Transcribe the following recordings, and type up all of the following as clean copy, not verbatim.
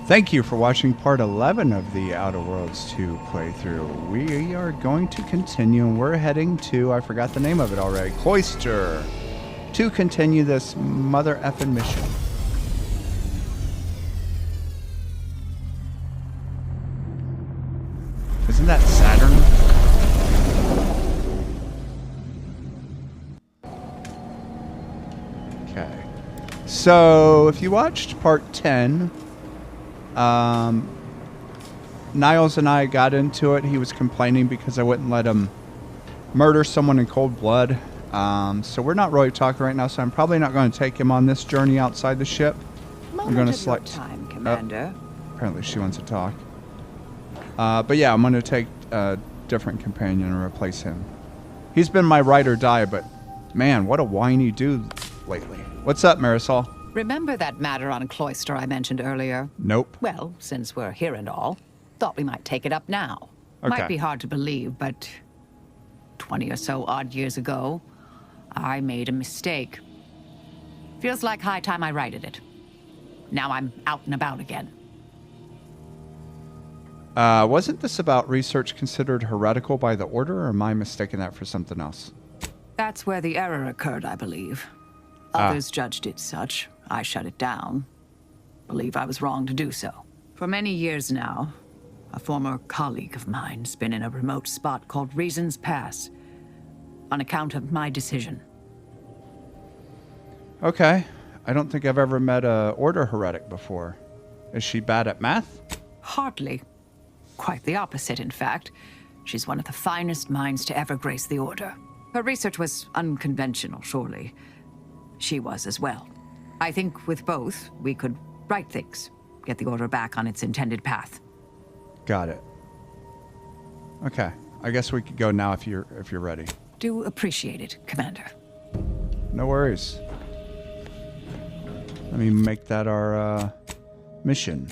Thank you for watching part 11 of the Outer Worlds 2 playthrough. We are going to continue, and we're heading to, I forgot the name of it already, Cloister, to continue this mother effing mission. Isn't that Saturn? Okay. So, if you watched part 10... Niles and I got into it. He was complaining because I wouldn't let him murder someone in cold blood. So we're not really talking right now, so I'm probably not going to take him on this journey outside the ship. I'm going to select time, Commander. Apparently she wants to talk. But yeah, I'm going to take a different companion and replace him. He's been my ride or die, but man, what a whiny dude lately. What's up, Marisol? Remember that matter on Cloister I mentioned earlier? Nope. Well, since we're here and all, thought we might take it up now. Okay. Might be hard to believe, but 20 or so odd years ago, I made a mistake. Feels like high time I righted it. Now I'm out and about again. Wasn't this about research considered heretical by the Order, or am I mistaking that for something else? That's where the error occurred, I believe. Others judged it such. I shut it down. Believe I was wrong to do so. For many years now, a former colleague of mine's been in a remote spot called Reasons Pass, on account of my decision. Okay. I don't think I've ever met a Order heretic before. Is she bad at math? Hardly. Quite the opposite, in fact. She's one of the finest minds to ever grace the Order. Her research was unconventional, surely. She was as well. I think with both, we could right things, get the Order back on its intended path. Got it. Okay. I guess we could go now if you're ready. Do appreciate it, Commander. No worries. Let me make that our mission.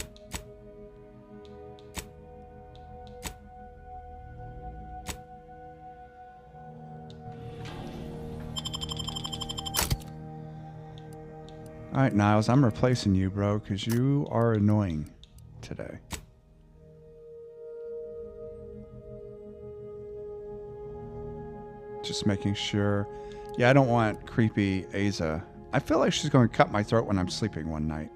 Alright, Niles, I'm replacing you, bro, because you are annoying today. Just making sure. Yeah, I don't want creepy Aza. I feel like she's going to cut my throat when I'm sleeping one night.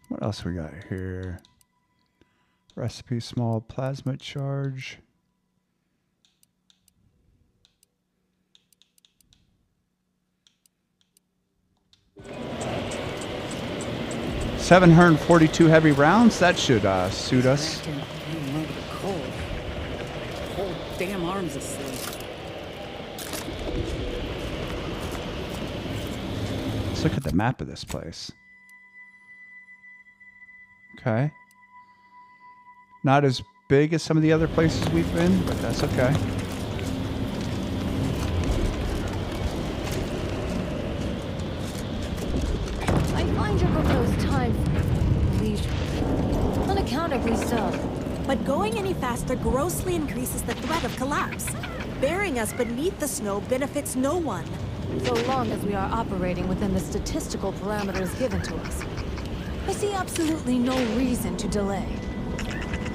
What else we got here? Recipe, small plasma charge. $742 heavy rounds. That should suit us. Whole damn arms asleep. Let's look at the map of this place. Okay. Not as big as some of the other places we've been, but that's okay. I find your proposed time leisure unaccountably so. But going any faster grossly increases the threat of collapse. Burying us beneath the snow benefits no one. So long as we are operating within the statistical parameters given to us. I see absolutely no reason to delay.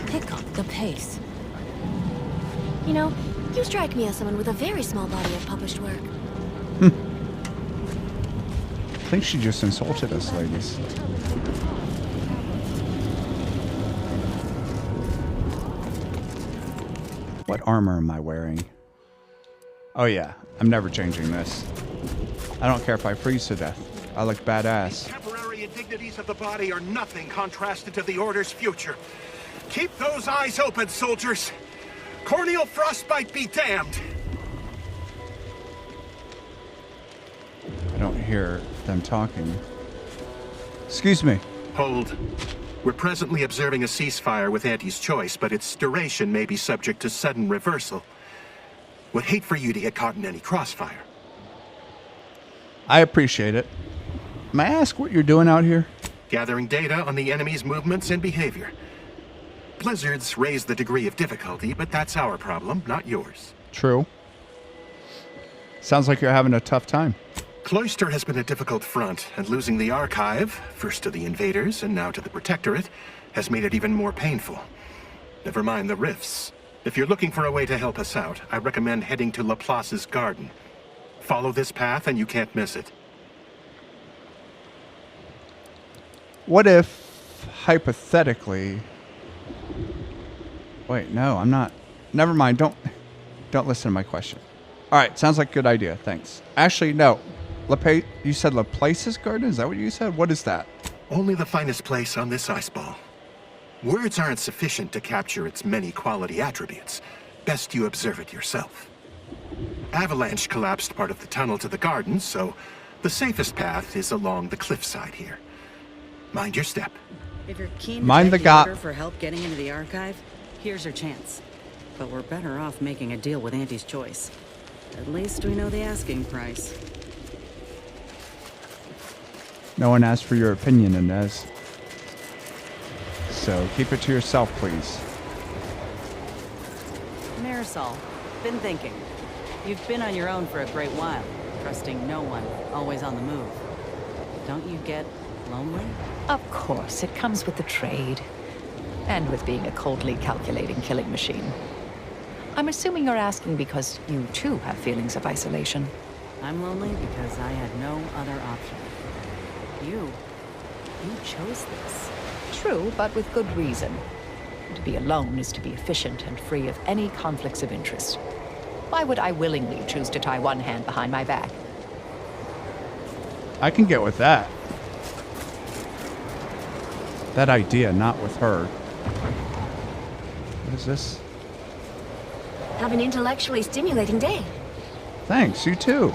Pick up the pace. You know, you strike me as someone with a very small body of published work. I think she just insulted us, ladies. What armor am I wearing? Oh yeah, I'm never changing this. I don't care if I freeze to death. I look badass. Temporary indignities of the body are nothing contrasted to the Order's future. Keep those eyes open, soldiers. Corneal frostbite be damned. I don't hear them talking. Excuse me. Hold. We're presently observing a ceasefire with Auntie's choice, but its duration may be subject to sudden reversal. Would hate for you to get caught in any crossfire. I appreciate it. May I ask what you're doing out here? Gathering data on the enemy's movements and behavior. Blizzards raise the degree of difficulty, but that's our problem, not yours. True. Sounds like you're having a tough time. Cloister has been a difficult front, and losing the Archive, first to the invaders and now to the Protectorate, has made it even more painful. Never mind the rifts. If you're looking for a way to help us out, I recommend heading to Laplace's garden. Follow this path and you can't miss it. What if, hypothetically... Wait, no, I'm not... Never mind, don't listen to my question. Alright, sounds like a good idea, thanks. Actually, no. You said Laplace's garden? Is that what you said? What is that? Only the finest place on this ice ball. Words aren't sufficient to capture its many quality attributes. Best you observe it yourself. Avalanche collapsed part of the tunnel to the garden, so the safest path is along the cliffside here. Mind your step. If you're keen to Mind beg the Order for help getting into the Archive, here's your chance. But we're better off making a deal with Auntie's choice. At least we know the asking price. No one asked for your opinion, Inez. So keep it to yourself, please. Marisol, been thinking. You've been on your own for a great while, trusting no one, always on the move. Don't you get lonely? Of course, it comes with the trade. And with being a coldly calculating killing machine. I'm assuming you're asking because you too have feelings of isolation. I'm lonely because I had no other option. You chose this. True, but with good reason. To be alone is to be efficient and free of any conflicts of interest. Why would I willingly choose to tie one hand behind my back? I can get with that. That idea, not with her. What is this? Have an intellectually stimulating day. Thanks, you too.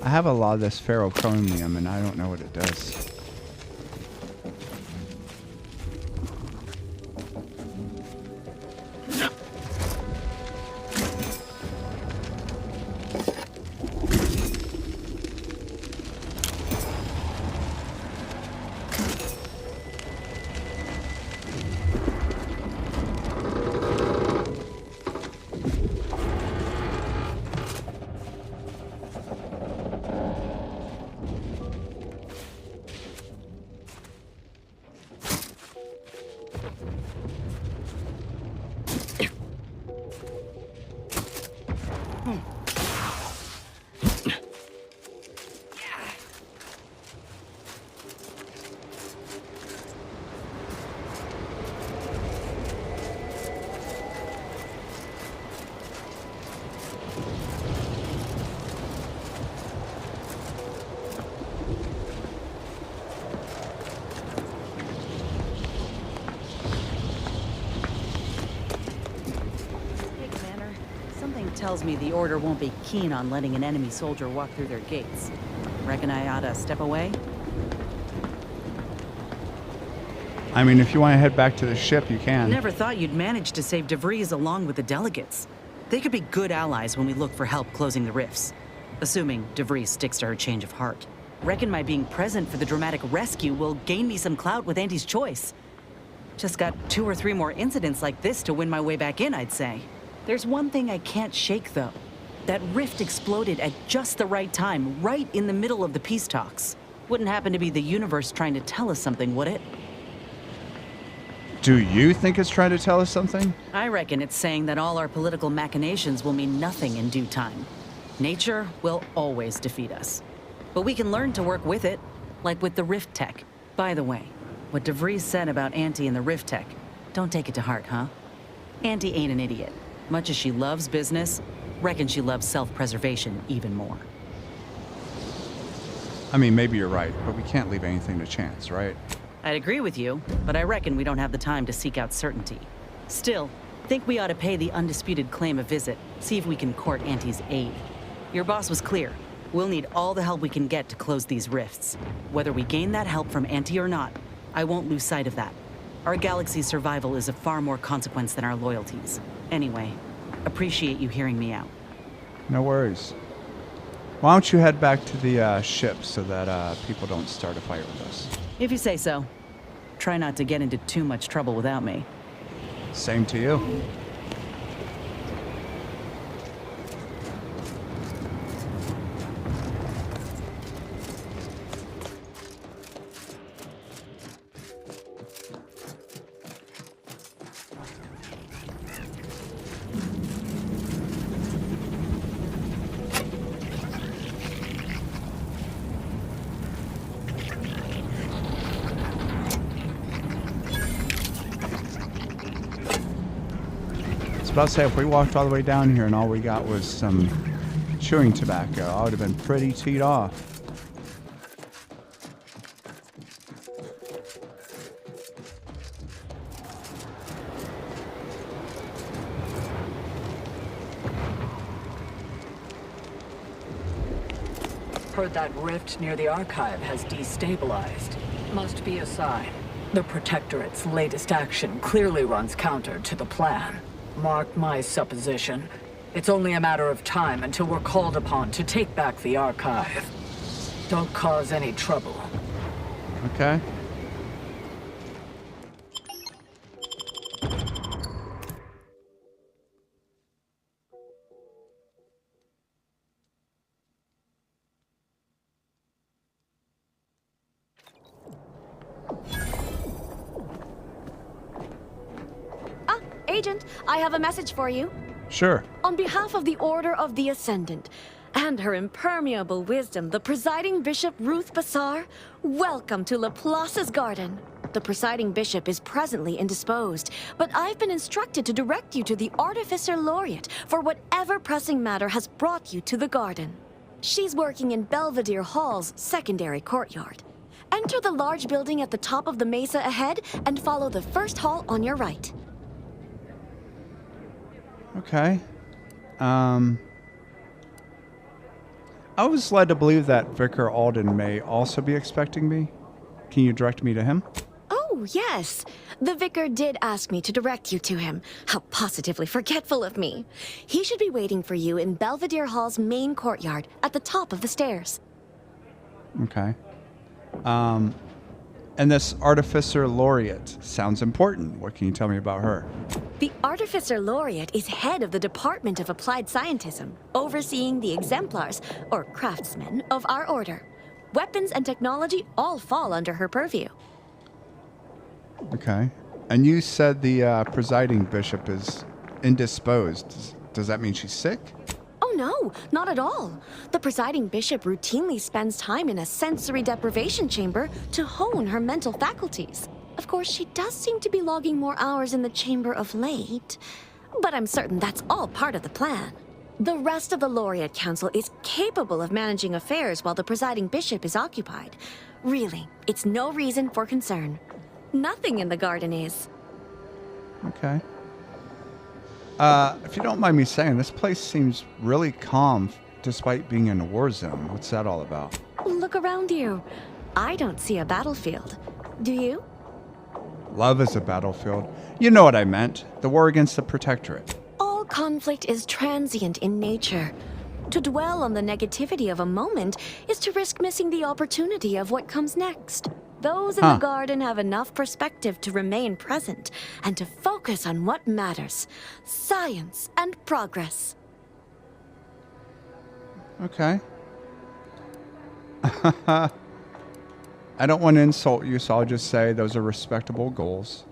I have a lot of this ferrochromium and I don't know what it does. Tells me the Order won't be keen on letting an enemy soldier walk through their gates. Reckon I oughta step away? I mean, if you want to head back to the ship, you can. Never thought you'd manage to save DeVries along with the delegates. They could be good allies when we look for help closing the rifts. Assuming DeVries sticks to her change of heart. Reckon my being present for the dramatic rescue will gain me some clout with Auntie's choice. Just got 2 or 3 more incidents like this to win my way back in, I'd say. There's one thing I can't shake, though. That rift exploded at just the right time, right in the middle of the peace talks. Wouldn't happen to be the universe trying to tell us something, would it? Do you think it's trying to tell us something? I reckon it's saying that all our political machinations will mean nothing in due time. Nature will always defeat us. But we can learn to work with it, like with the Rift Tech. By the way, what DeVries said about Auntie and the Rift Tech, don't take it to heart, huh? Auntie ain't an idiot. Much as she loves business, reckon she loves self-preservation even more. I mean, maybe you're right, but we can't leave anything to chance, right? I'd agree with you, but I reckon we don't have the time to seek out certainty. Still, think we ought to pay the undisputed claim a visit, see if we can court Auntie's aid. Your boss was clear. We'll need all the help we can get to close these rifts. Whether we gain that help from Auntie or not, I won't lose sight of that. Our galaxy's survival is of far more consequence than our loyalties. Anyway, appreciate you hearing me out. No worries. Why don't you head back to the ship so that people don't start a fight with us? If you say so. Try not to get into too much trouble without me. Same to you. I was about to say, if we walked all the way down here and all we got was some chewing tobacco, I would have been pretty teed off. Heard that rift near the archive has destabilized. Must be a sign. The Protectorate's latest action clearly runs counter to the plan. Mark my supposition. It's only a matter of time until we're called upon to take back the archive. Don't cause any trouble. Okay. Agent, I have a message for you. Sure. On behalf of the Order of the Ascendant and her impermeable wisdom, the presiding bishop Ruth Bassar, welcome to Laplace's garden. The presiding bishop is presently indisposed, but I've been instructed to direct you to the Artificer Laureate for whatever pressing matter has brought you to the garden. She's working in Belvedere Hall's secondary courtyard. Enter the large building at the top of the mesa ahead and follow the first hall on your right. Okay. I was led to believe that Vicar Alden may also be expecting me. Can you direct me to him? Oh, yes. The vicar did ask me to direct you to him. How positively forgetful of me. He should be waiting for you in Belvedere Hall's main courtyard at the top of the stairs. Okay. And this Artificer Laureate sounds important. What can you tell me about her? The Artificer Laureate is head of the Department of Applied Scientism, overseeing the exemplars, or craftsmen, of our order. Weapons and technology all fall under her purview. Okay. And you said the presiding bishop is indisposed. Does that mean she's sick? Oh no, not at all. The presiding bishop routinely spends time in a sensory deprivation chamber to hone her mental faculties. Of course, she does seem to be logging more hours in the chamber of late, but I'm certain that's all part of the plan. The rest of the Laureate Council is capable of managing affairs while the presiding bishop is occupied. Really, it's no reason for concern. Nothing in the garden is. Okay. If you don't mind me saying, this place seems really calm despite being in a war zone. What's that all about? Look around you. I don't see a battlefield. Do you? Love is a battlefield. You know what I meant. The war against the Protectorate. All conflict is transient in nature. To dwell on the negativity of a moment is to risk missing the opportunity of what comes next. Those in the garden have enough perspective to remain present and to focus on what matters. Science and progress. Okay. I don't want to insult you, so I'll just say those are respectable goals.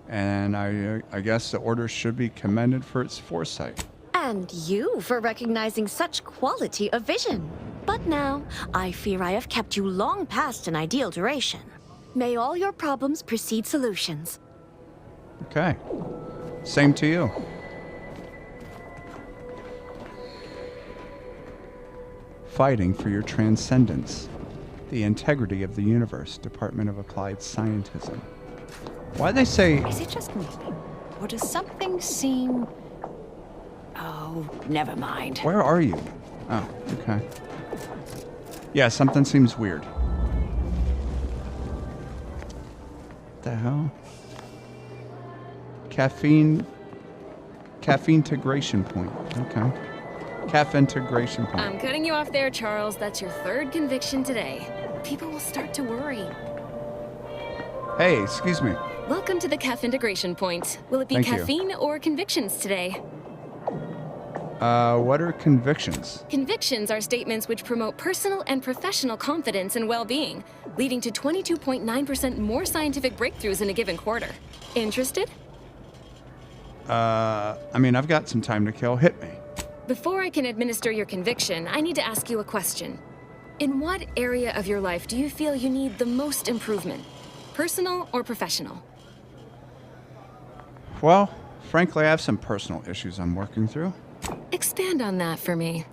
And I guess the Order should be commended for its foresight. And you for recognizing such quality of vision. But now, I fear I have kept you long past an ideal duration. May all your problems precede solutions. Okay. Same to you. Fighting for your transcendence. The integrity of the universe. Department of Applied Scientism. Why they say... Is it just me? Or does something seem... Oh, never mind. Where are you? Oh, okay. Yeah, something seems weird. What the hell? Caffeine integration point. Okay. Integration point. I'm cutting you off there, Charles. That's your third conviction today. People will start to worry. Hey, excuse me. Welcome to the integration point. Will it be Thank you. caffeine or convictions today? What are convictions? Convictions are statements which promote personal and professional confidence and well-being, leading to 22.9% more scientific breakthroughs in a given quarter. Interested? I mean, I've got some time to kill. Hit me. Before I can administer your conviction, I need to ask you a question. In what area of your life do you feel you need the most improvement? Personal or professional? Well, frankly, I have some personal issues I'm working through. Expand on that for me.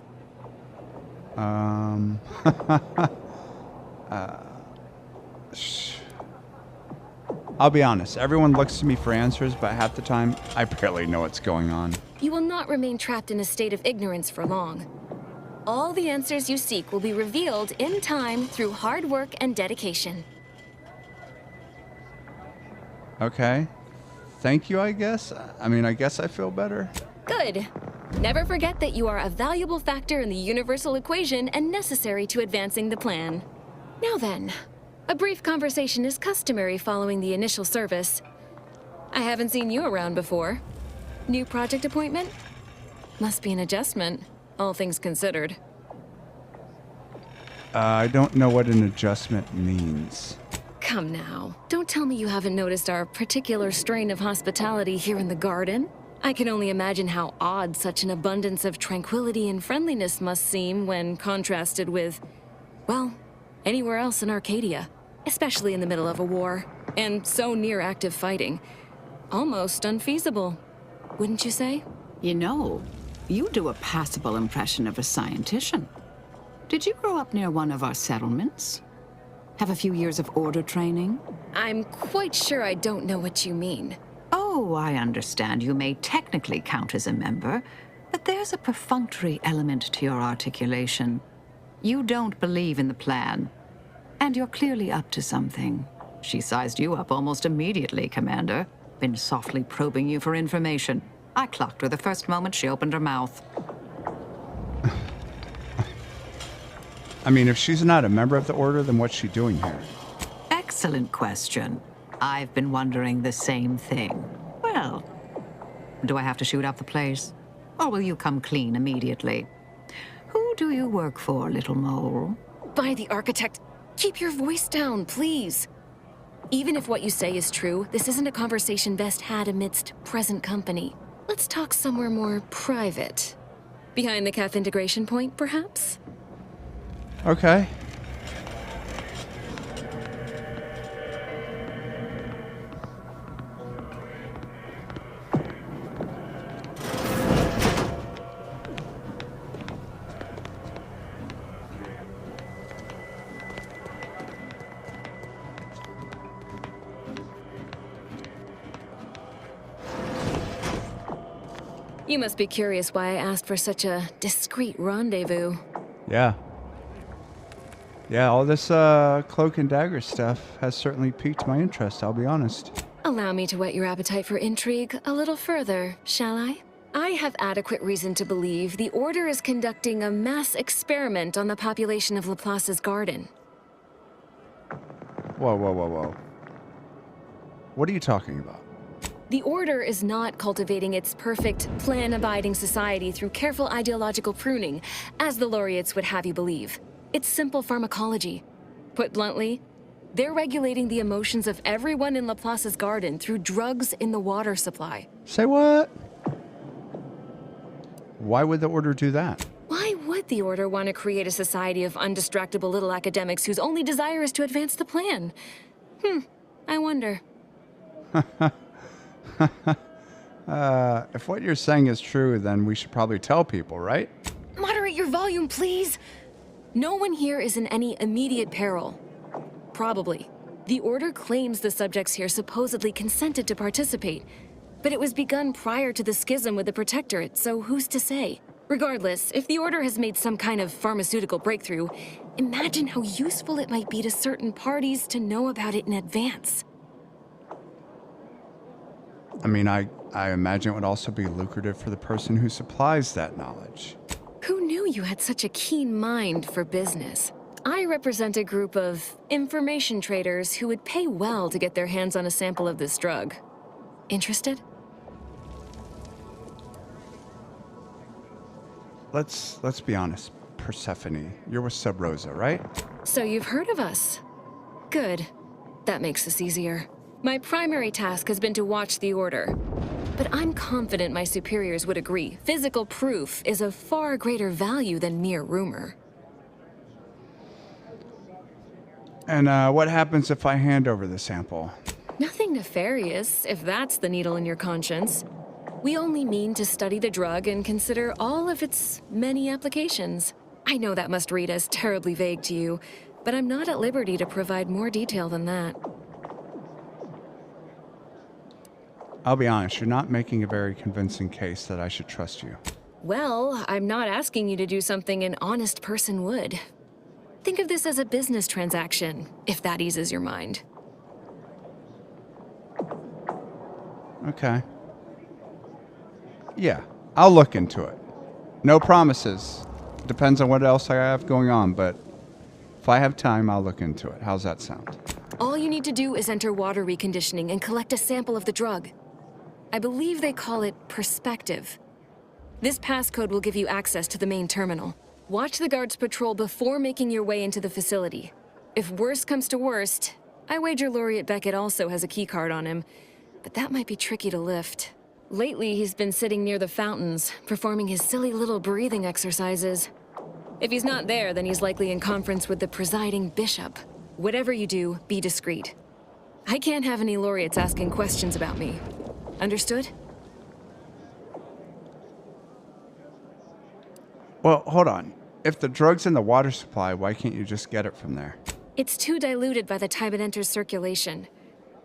I'll be honest. Everyone looks to me for answers, but half the time, I barely know what's going on. You will not remain trapped in a state of ignorance for long. All the answers you seek will be revealed in time through hard work and dedication. Okay. Thank you, I guess. I mean, I guess I feel better. Good. Never forget that you are a valuable factor in the universal equation and necessary to advancing the plan. Now then, a brief conversation is customary following the initial service. I haven't seen you around before. New project appointment? Must be an adjustment, all things considered. I don't know what an adjustment means. Come now, don't tell me you haven't noticed our particular strain of hospitality here in the garden. I can only imagine how odd such an abundance of tranquility and friendliness must seem when contrasted with, well, anywhere else in Arcadia, especially in the middle of a war, and so near active fighting. Almost unfeasible, wouldn't you say? You know, you do a passable impression of a scientician. Did you grow up near one of our settlements? Have a few years of order training? I'm quite sure I don't know what you mean. Oh, I understand you may technically count as a member, but there's a perfunctory element to your articulation. You don't believe in the plan, and you're clearly up to something. She sized you up almost immediately, Commander. Been softly probing you for information. I clocked her the first moment she opened her mouth. I mean, if she's not a member of the Order, then what's she doing here? Excellent question. I've been wondering the same thing. Well, do I have to shoot up the place? Or will you come clean immediately? Who do you work for, little mole? By the architect, keep your voice down, please. Even if what you say is true, this isn't a conversation best had amidst present company. Let's talk somewhere more private. Behind the CAF integration point, perhaps? Okay. You must be curious why I asked for such a discreet rendezvous. Yeah. Yeah, all this cloak and dagger stuff has certainly piqued my interest, I'll be honest. Allow me to whet your appetite for intrigue a little further, shall I? I have adequate reason to believe the Order is conducting a mass experiment on the population of Laplace's garden. Whoa, whoa, whoa, whoa. What are you talking about? The Order is not cultivating its perfect, plan-abiding society through careful ideological pruning, as the laureates would have you believe. It's simple pharmacology. Put bluntly, They're regulating the emotions of everyone in Laplace's garden through drugs in the water supply. Say what? Why would the Order do that? Why would the Order want to create a society of undistractable little academics whose only desire is to advance the plan? I wonder. If what you're saying is true, then we should probably tell people, right? Moderate your volume, please. No one here is in any immediate peril. Probably. The Order claims the subjects here supposedly consented to participate, but it was begun prior to the schism with the Protectorate, so who's to say? Regardless, if the Order has made some kind of pharmaceutical breakthrough, imagine how useful it might be to certain parties to know about it in advance. I mean, I imagine it would also be lucrative for the person who supplies that knowledge. Who knew you had such a keen mind for business? I represent a group of information traders who would pay well to get their hands on a sample of this drug. Interested? Let's be honest, Persephone. You're with Sub Rosa, right? So you've heard of us. Good. That makes this easier. My primary task has been to watch the Order. But I'm confident my superiors would agree. Physical proof is of far greater value than mere rumor. And what happens if I hand over the sample? Nothing nefarious, if that's the needle in your conscience. We only mean to study the drug and consider all of its many applications. I know that must read as terribly vague to you, but I'm not at liberty to provide more detail than that. I'll be honest, you're not making a very convincing case that I should trust you. Well, I'm not asking you to do something an honest person would. Think of this as a business transaction, if that eases your mind. Okay. Yeah, I'll look into it. No promises. Depends on what else I have going on, but if I have time, I'll look into it. How's that sound? All you need to do is enter water reconditioning and collect a sample of the drug. I believe they call it perspective. This passcode will give you access to the main terminal. Watch the guards patrol before making your way into the facility. If worst comes to worst, I wager Laureate Beckett also has a keycard on him, but that might be tricky to lift. Lately, he's been sitting near the fountains, performing his silly little breathing exercises. If he's not there, then he's likely in conference with the presiding bishop. Whatever you do, be discreet. I can't have any laureates asking questions about me. Understood? Well, hold on. If the drug's in the water supply, why can't you just get it from there? It's too diluted by the time it enters circulation.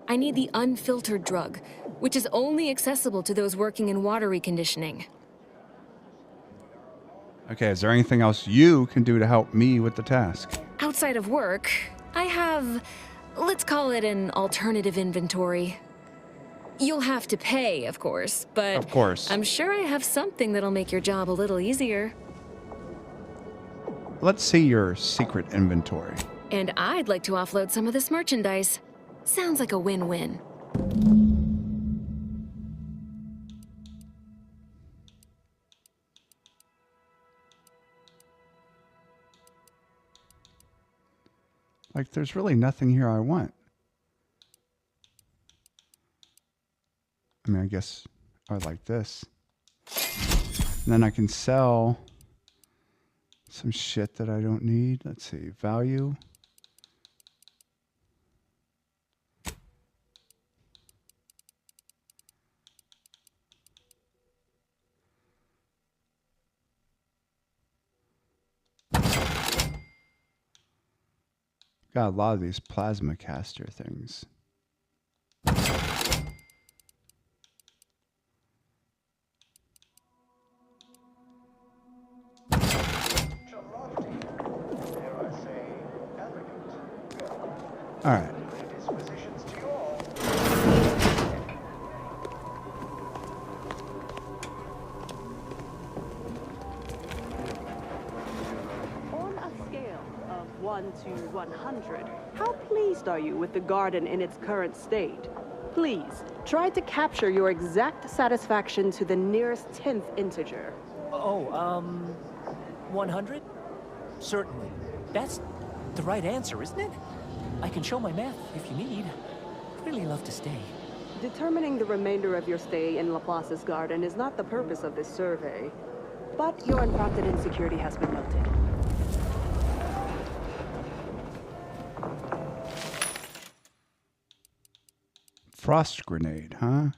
I need the unfiltered drug, which is only accessible to those working in water reconditioning. Okay, is there anything else you can do to help me with the task? Outside of work, I have, let's call it an alternative inventory. You'll have to pay, of course, but Of course. I'm sure I have something that'll make your job a little easier. Let's see your secret inventory. And I'd like to offload some of this merchandise. Sounds like a win-win. Like, there's really nothing here I want. I mean, I guess I would like this. And then I can sell some shit that I don't need. Let's see, value. Got a lot of these plasma caster things. All right. On a scale of 1 to 100, how pleased are you with the garden in its current state? Please, try to capture your exact satisfaction to the nearest 10th integer. 100? Certainly. That's the right answer, isn't it? I can show my math if you need. Really love to stay. Determining the remainder of your stay in Laplace's garden is not the purpose of this survey. But your unprompted insecurity has been noted. Frost grenade, huh?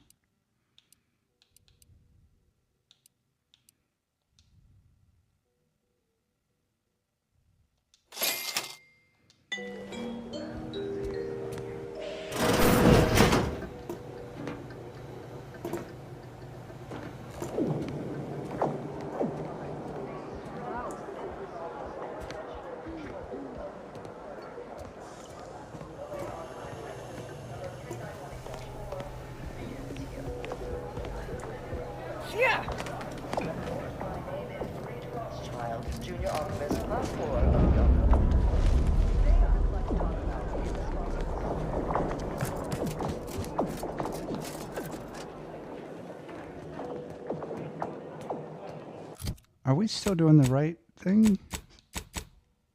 Are we still doing the right thing?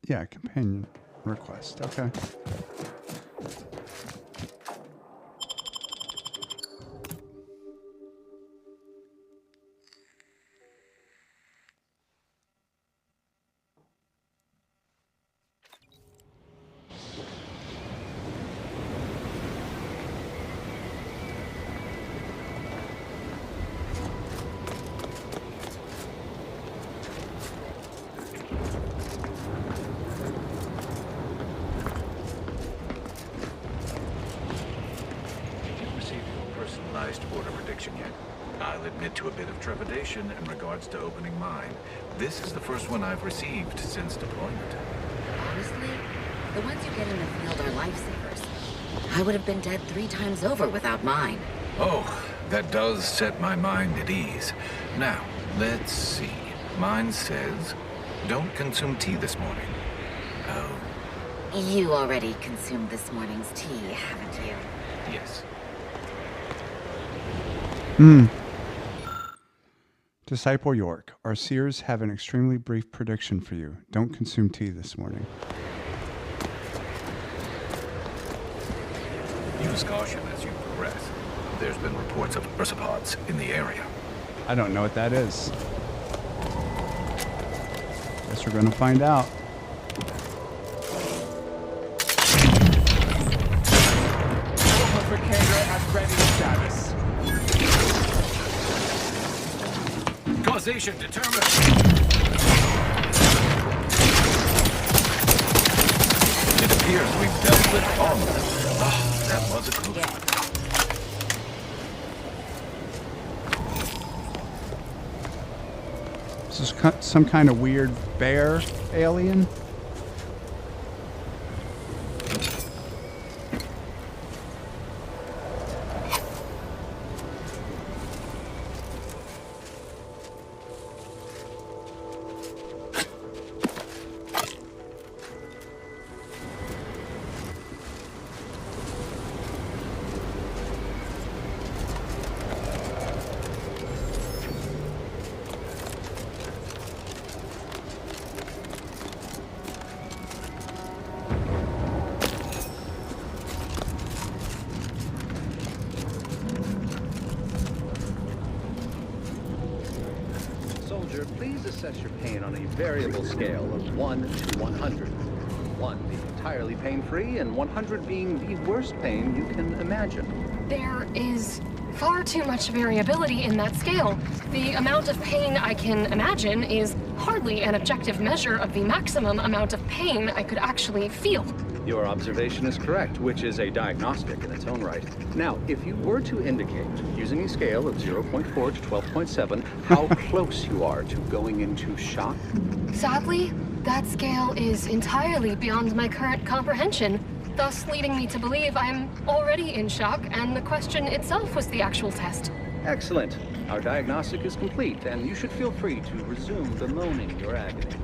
Yeah, companion request. Okay. Order prediction yet. I'll admit to a bit of trepidation in regards to opening mine. This is the first one I've received since deployment. Honestly, the ones you get in the field are lifesavers. I would have been dead 3 times over without mine. Oh, that does set my mind at ease. Now, let's see. Mine says, don't consume tea this morning. Oh. You already consumed this morning's tea, haven't you? Yes. Disciple York, our seers have an extremely brief prediction for you. Don't consume tea this morning. Use caution as you progress. There's been reports of ursopods in the area. I don't know what that is. Guess we're going to find out. At ready status. Causation determined. It appears we've dealt with all of them. Ah, that was a close one. Is this some kind of weird bear alien? Please assess your pain on a variable scale of 1 to 100. 1 being entirely pain-free, and 100 being the worst pain you can imagine. There is far too much variability in that scale. The amount of pain I can imagine is hardly an objective measure of the maximum amount of pain I could actually feel. Your observation is correct, which is a diagnostic in its own right. Now, if you were to indicate, using a scale of 0.4 to 12.7, how close you are to going into shock? Sadly, that scale is entirely beyond my current comprehension, thus leading me to believe I'm already in shock, and the question itself was the actual test. Excellent. Our diagnostic is complete, and you should feel free to resume bemoaning your agony.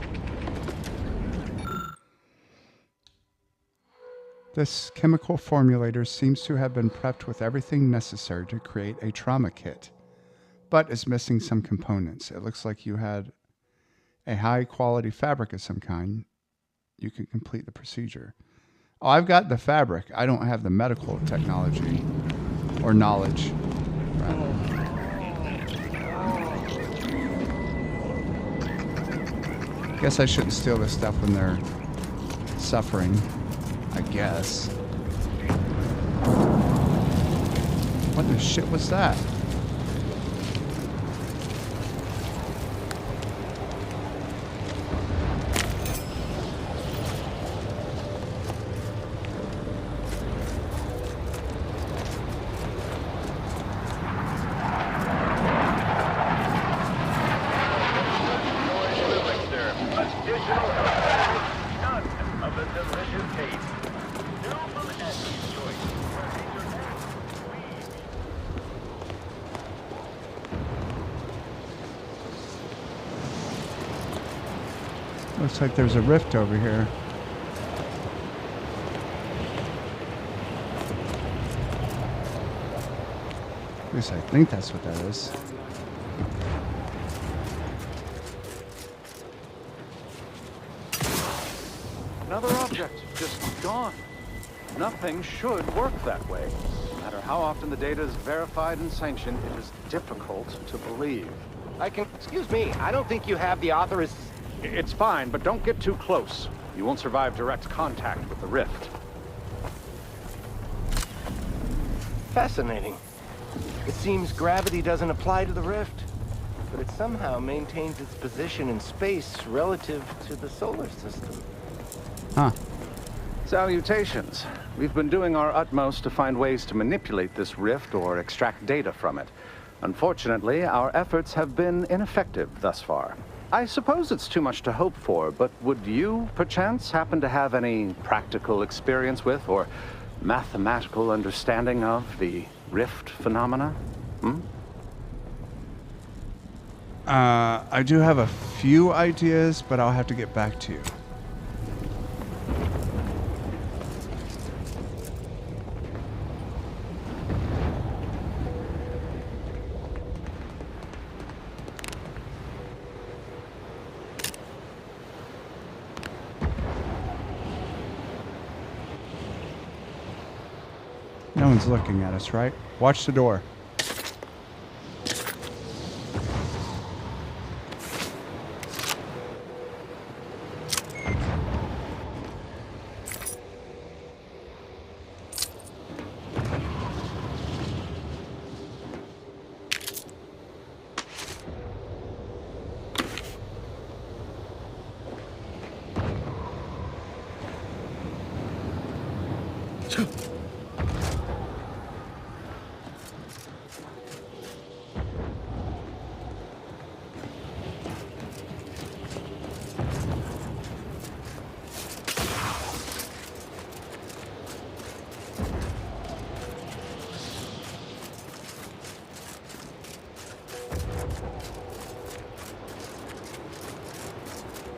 This chemical formulator seems to have been prepped with everything necessary to create a trauma kit, but is missing some components. It looks like you had a high-quality fabric of some kind. You can complete the procedure. Oh, I've got the fabric. I don't have the medical technology or knowledge. Guess I shouldn't steal this stuff when they're suffering, I guess. What the shit was that? Looks like there's a rift over here. At least I think that's what that is. Another object, just gone. Nothing should work that way. No matter how often the data is verified and sanctioned, it is difficult to believe. Excuse me, I don't think you have the author's... It's fine, but don't get too close. You won't survive direct contact with the rift. Fascinating. It seems gravity doesn't apply to the rift, but it somehow maintains its position in space relative to the solar system. Huh. Salutations. We've been doing our utmost to find ways to manipulate this rift or extract data from it. Unfortunately, our efforts have been ineffective thus far. I suppose it's too much to hope for, but would you, perchance, happen to have any practical experience with or mathematical understanding of the rift phenomena? I do have a few ideas, but I'll have to get back to you. No one's looking at us, right? Watch the door.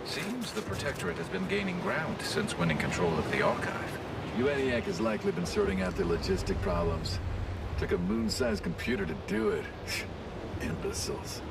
Seems the Protectorate has been gaining ground since winning control of the Archive. UNEAC has likely been sorting out their logistic problems. Took a moon-sized computer to do it. Imbeciles.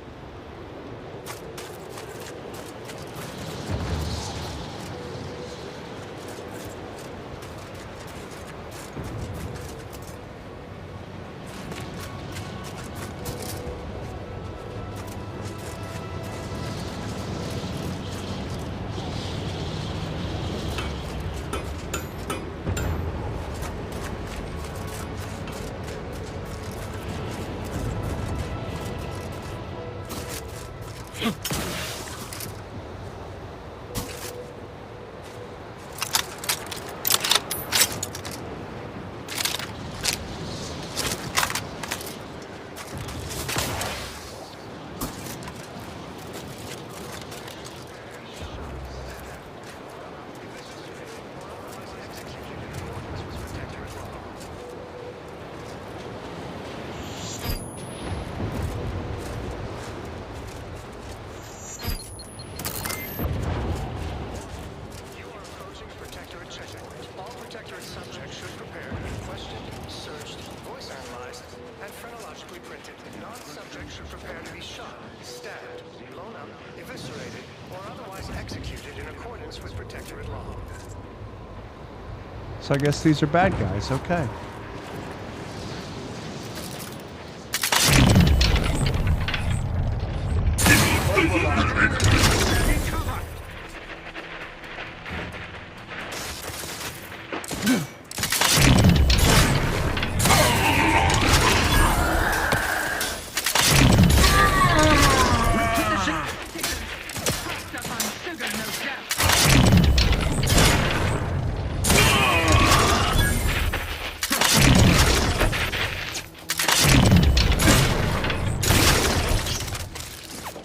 So I guess these are bad guys. Okay.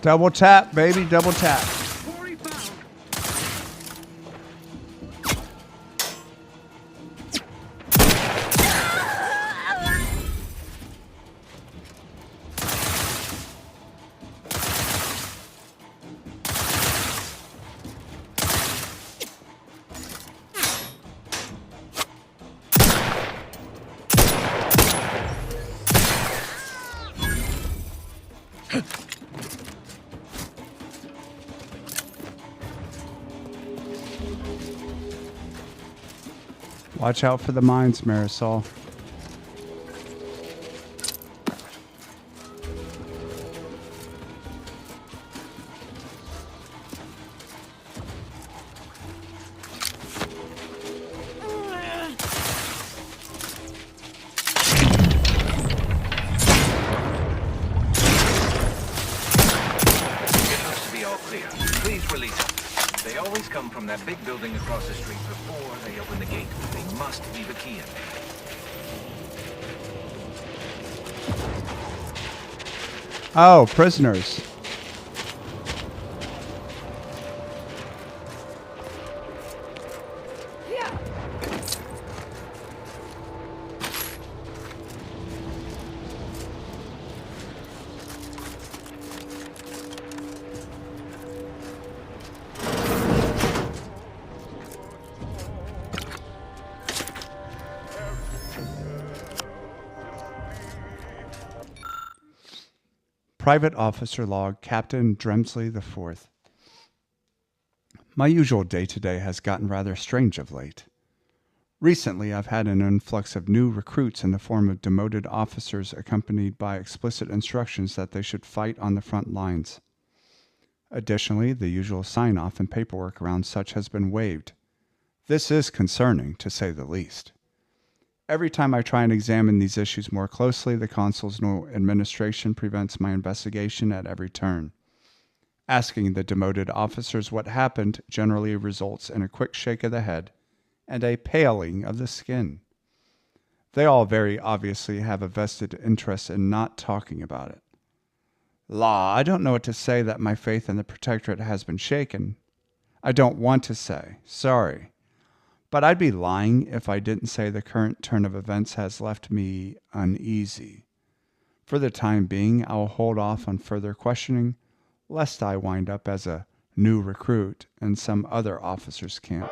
Double tap, baby, double tap. Watch out for the mines, Marisol. That big building across the street before they open the gate. They must leave a key in there. Oh, prisoners. Private Officer Log, Captain Dremsley IV. My usual day-to-day has gotten rather strange of late. Recently, I've had an influx of new recruits in the form of demoted officers accompanied by explicit instructions that they should fight on the front lines. Additionally, the usual sign-off and paperwork around such has been waived. This is concerning, to say the least. Every time I try and examine these issues more closely, the Consul's new administration prevents my investigation at every turn. Asking the demoted officers what happened generally results in a quick shake of the head and a paling of the skin. They all very obviously have a vested interest in not talking about it. Law, I don't know what to say that my faith in the Protectorate has been shaken. I don't want to say, sorry. But I'd be lying if I didn't say the current turn of events has left me uneasy. For the time being, I'll hold off on further questioning, lest I wind up as a new recruit in some other officer's camp.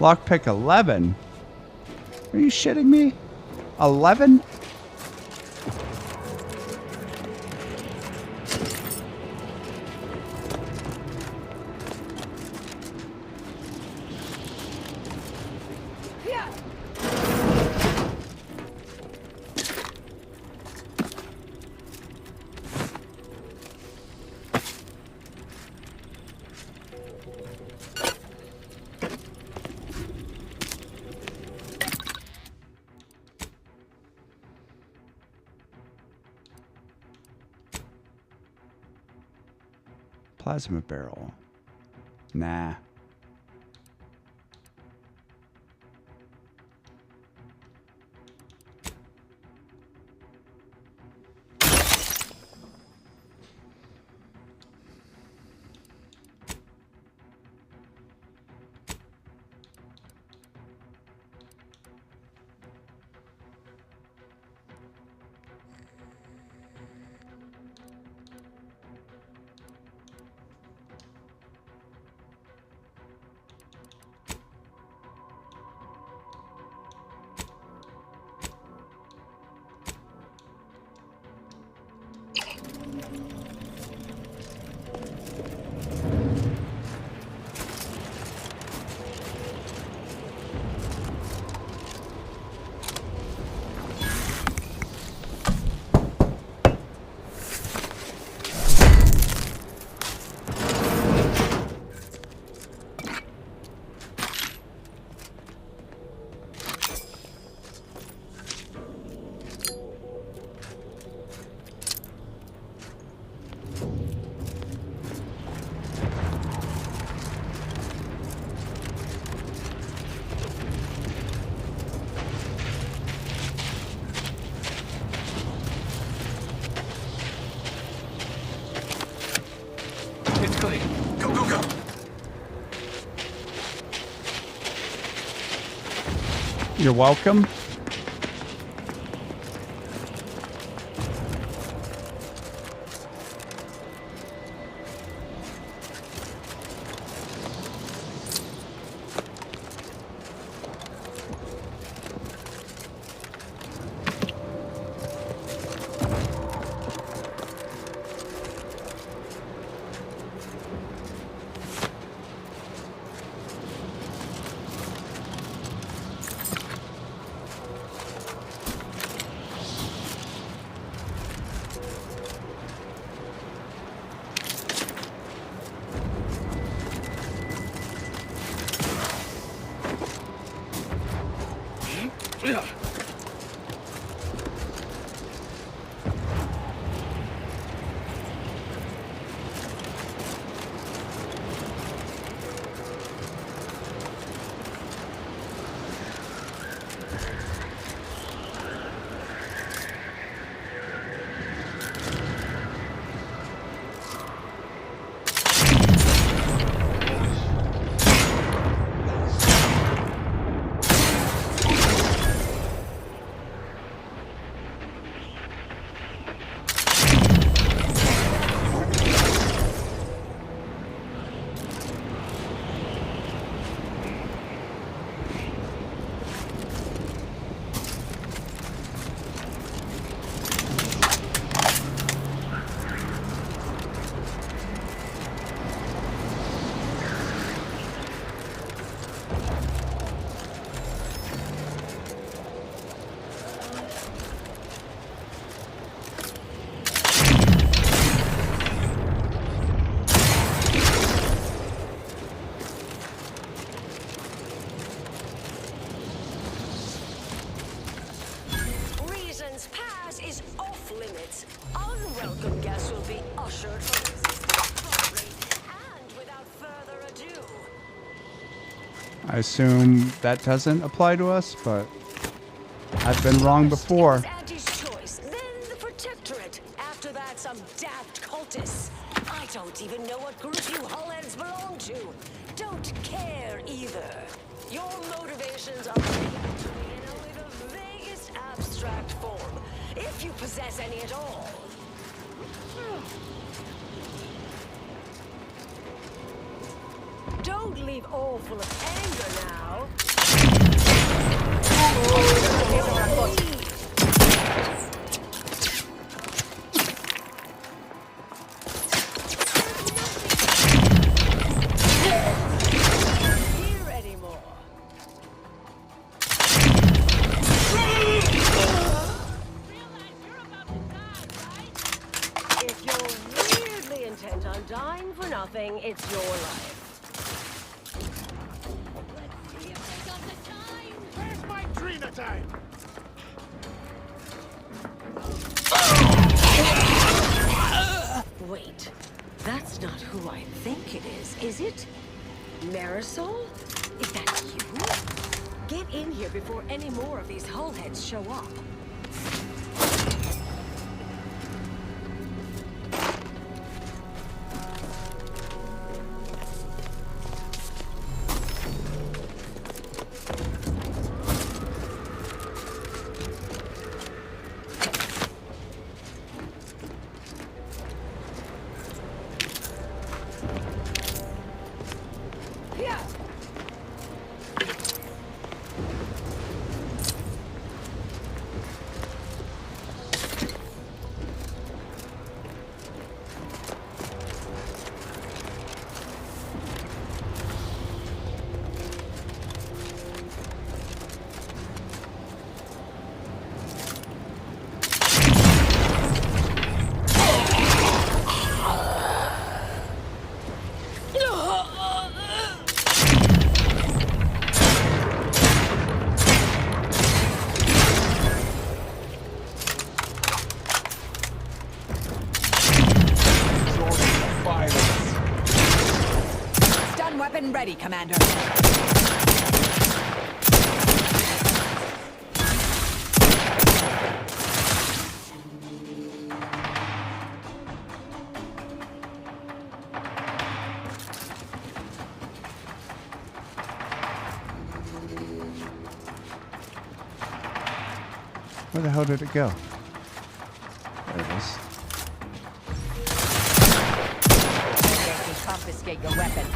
Lockpick 11? Are you shitting me? 11? Plasma barrel. Nah. You're welcome. Unwelcome guests will be ushered from resistance properly and without further ado. I assume that doesn't apply to us, but I've been wrong before. Auntie's choice, then the Protectorate. After that, some daft cultists. I don't even know what group you Hullheads belong to. Don't care either. Your motivations are clear to me in only the vaguest abstract form, if you possess any at all. Don't leave all full of anger now. Here anymore. If you're weirdly intent on dying for nothing, it's your life. Where's my Trina time? Wait, that's not who I think it is it? Marisol? Is that you? Get in here before any more of these hullheads show up. Stun weapon ready, Commander. Where the hell did it go? There it is. They can confiscate your weapon.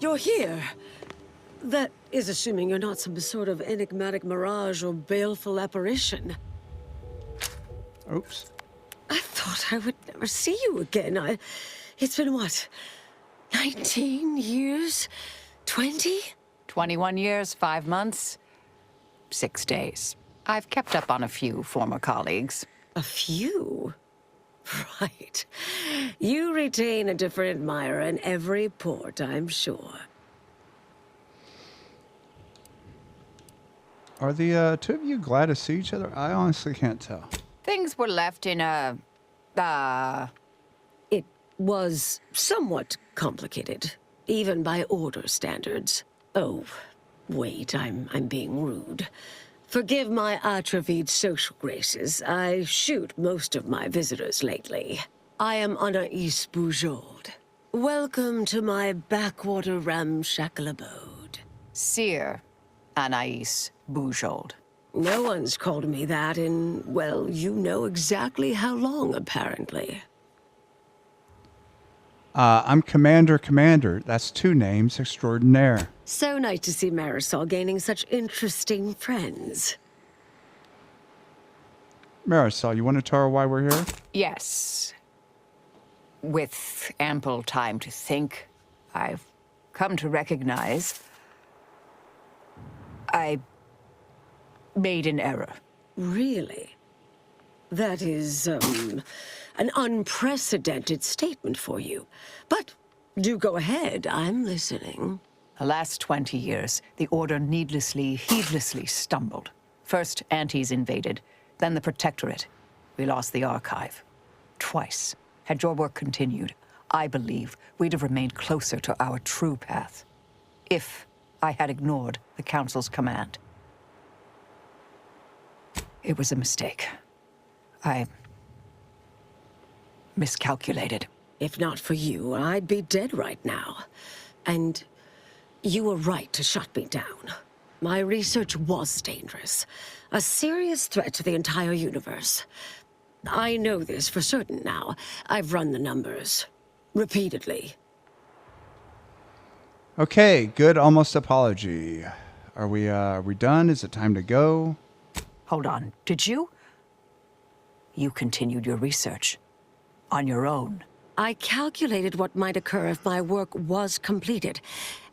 You're here. That is assuming you're not some sort of enigmatic mirage or baleful apparition. Oops. I thought I would never see you again. It's been what? 19 years? 20? 21 years, 5 months, 6 days. I've kept up on a few former colleagues. A few? Right. You retain a different admirer in every port, I'm sure. Are the two of you glad to see each other? I honestly can't tell. Things were left in a... It was somewhat complicated, even by order standards. Oh, wait, I'm being rude. Forgive my atrophied social graces. I shoot most of my visitors lately. I am Anais Bujold. Welcome to my backwater ramshackle abode. Seer Anais Bujold. No one's called me that in, well, you know exactly how long, apparently. I'm Commander. That's 2 names extraordinaire. So nice to see Marisol gaining such interesting friends. Marisol, you want to tell her why we're here? Yes. With ample time to think, I've come to recognize I made an error. Really? That is, an unprecedented statement for you. But do go ahead, I'm listening. The last 20 years, the Order heedlessly stumbled. First, Antes invaded, then the Protectorate. We lost the Archive. Twice. Had your work continued, I believe we'd have remained closer to our true path. If I had ignored the Council's command. It was a mistake. I miscalculated. If not for you, I'd be dead right now. And you were right to shut me down. My research was dangerous. A serious threat to the entire universe. I know this for certain now. I've run the numbers. Repeatedly. Okay, good almost apology. Are we done? Is it time to go? Hold on. Did you? You continued your research. On your own. I calculated what might occur if my work was completed.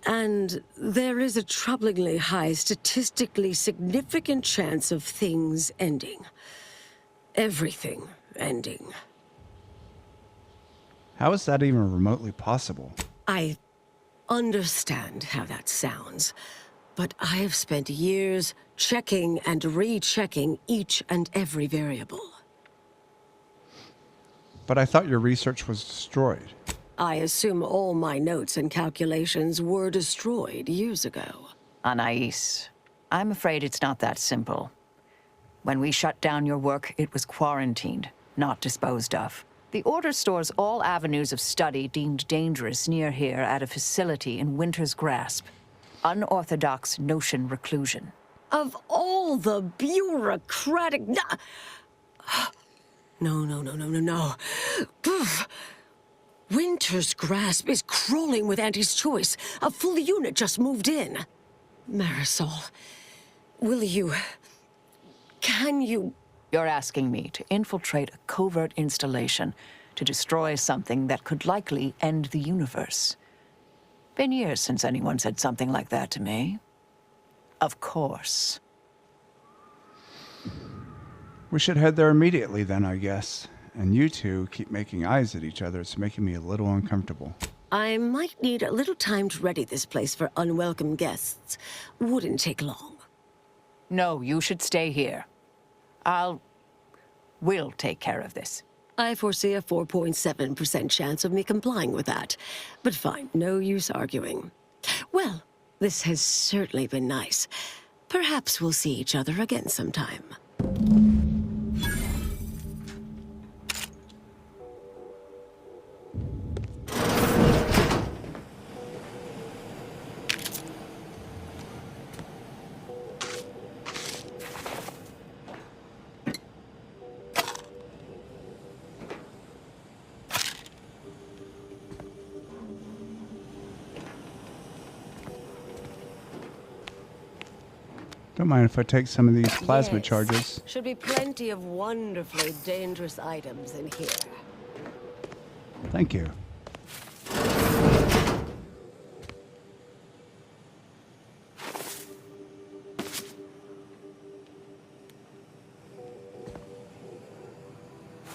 And there is a troublingly high, statistically significant chance of things ending. Everything ending. How is that even remotely possible? I understand how that sounds, but I have spent years checking and rechecking each and every variable. But I thought your research was destroyed. I assume all my notes and calculations were destroyed years ago. Anais, I'm afraid it's not that simple. When we shut down your work, it was quarantined, not disposed of. The Order stores all avenues of study deemed dangerous near here at a facility in Winter's Grasp. Unorthodox notion reclusion. Of all the bureaucratic... No. Poof. Winter's Grasp is crawling with Auntie's choice. A full unit just moved in. Marisol, will you... Can you... You're asking me to infiltrate a covert installation to destroy something that could likely end the universe. Been years since anyone said something like that to me. Of course. We should head there immediately then, I guess. And you two keep making eyes at each other. It's making me a little uncomfortable. I might need a little time to ready this place for unwelcome guests. Wouldn't take long. No, you should stay here. We'll take care of this. I foresee a 4.7% chance of me complying with that. But fine, no use arguing. Well, this has certainly been nice. Perhaps we'll see each other again sometime. Don't mind if I take some of these plasma charges. Should be plenty of wonderfully dangerous items in here. Thank you.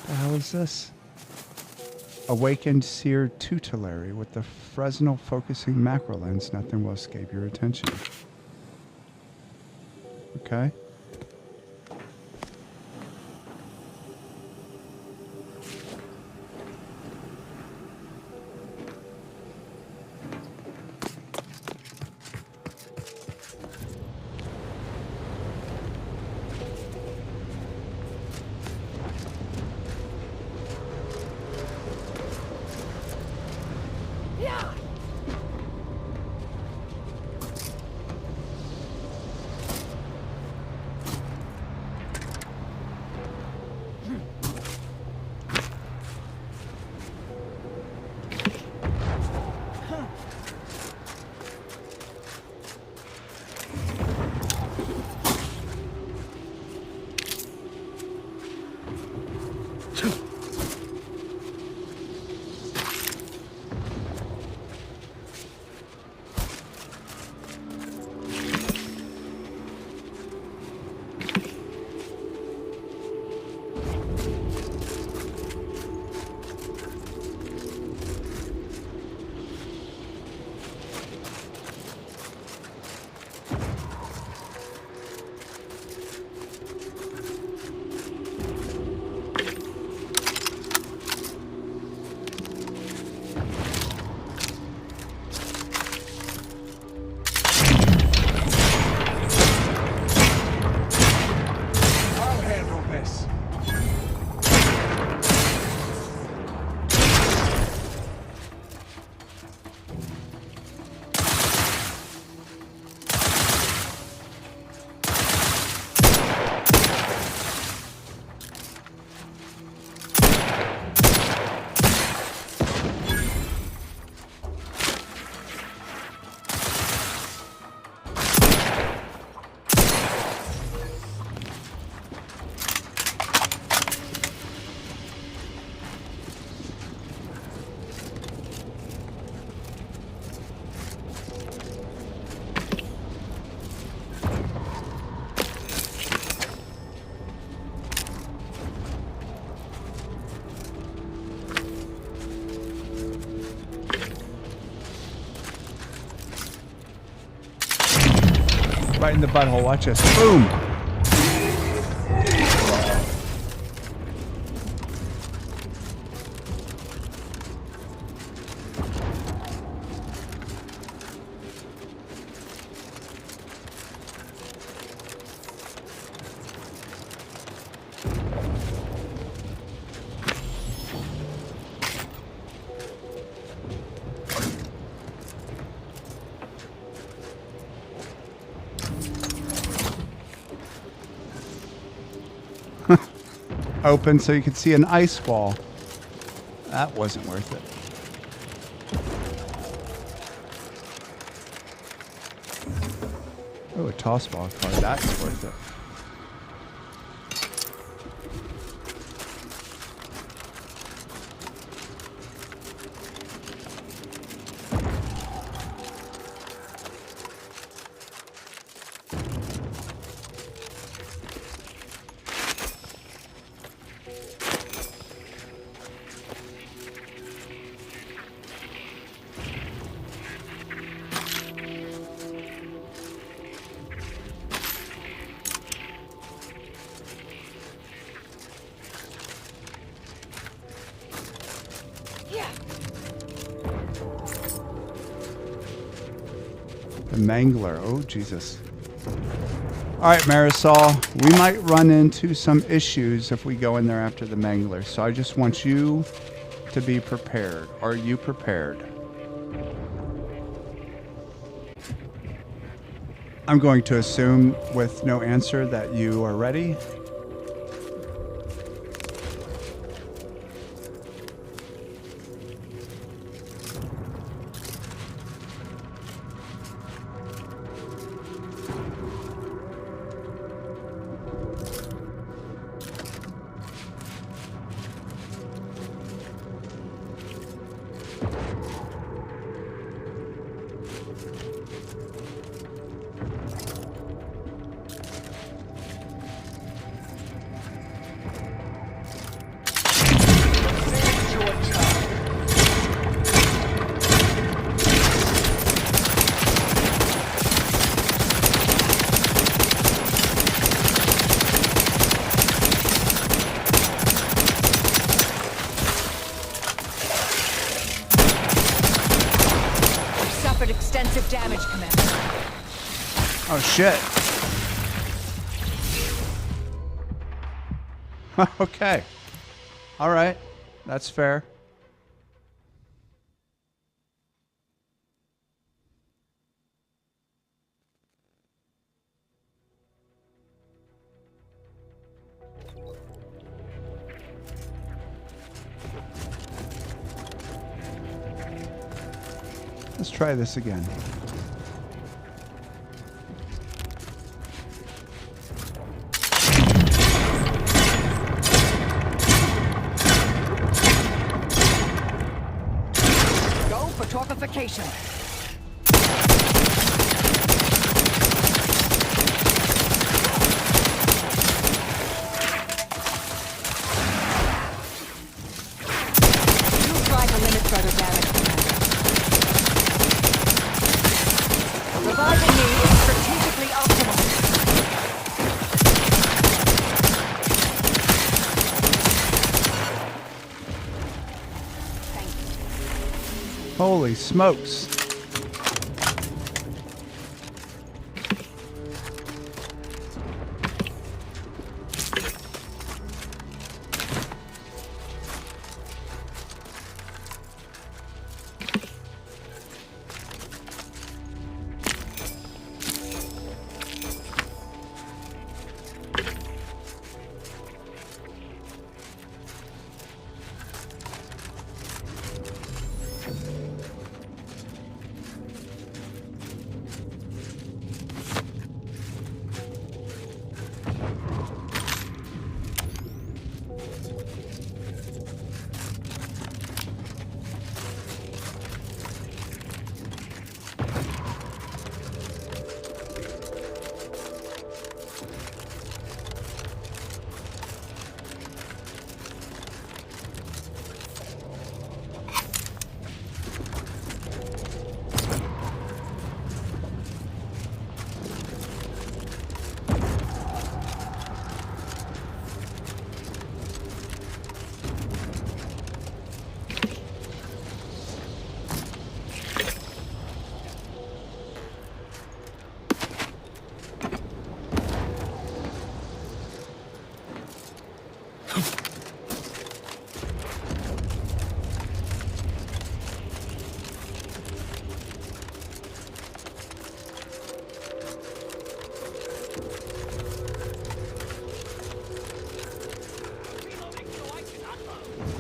The hell is this? Awakened seer tutillary with the Fresnel focusing macro lens. Nothing will escape your attention. Okay. Right in the butthole. Watch this. Boom. Open so you could see an ice wall. That wasn't worth it. Oh, a toss ball card. That's worth it. The Mangler. Oh, Jesus. All right, Marisol. We might run into some issues if we go in there after the Mangler. So I just want you to be prepared. Are you prepared? I'm going to assume with no answer that you are ready. Extensive damage, Commander. Oh, shit. Okay. All right. That's fair. Let's try this again. Go for torpification. You try to limit further damage, Commander. Reviving me is strategically optimal. Holy smokes.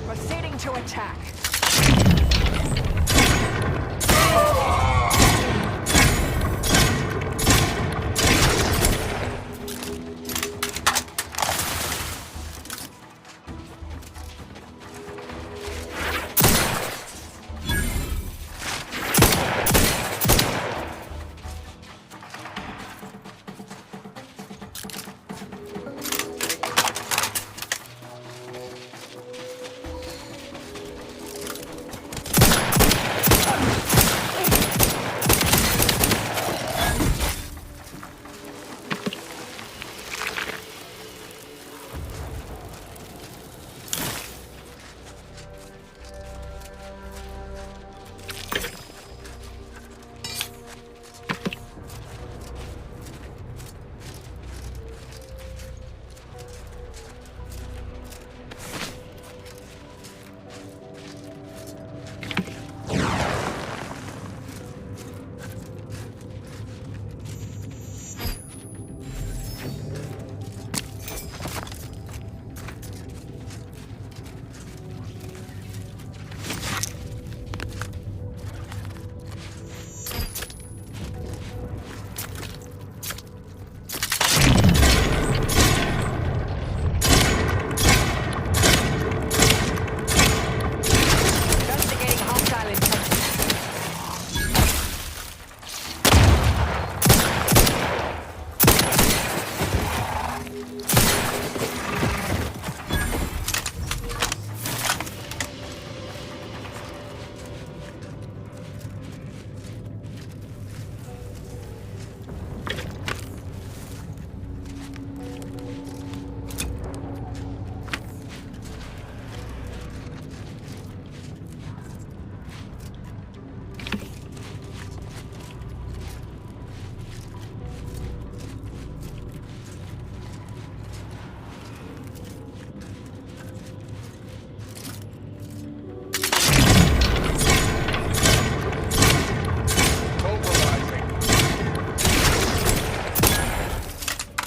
Proceeding to attack.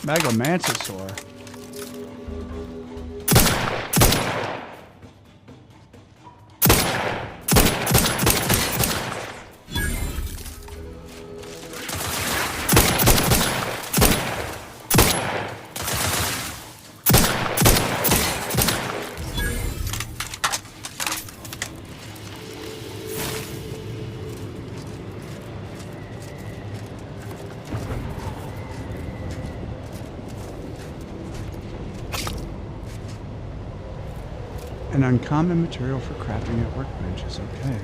Megamantisaur. An uncommon material for crafting at workbenches, okay.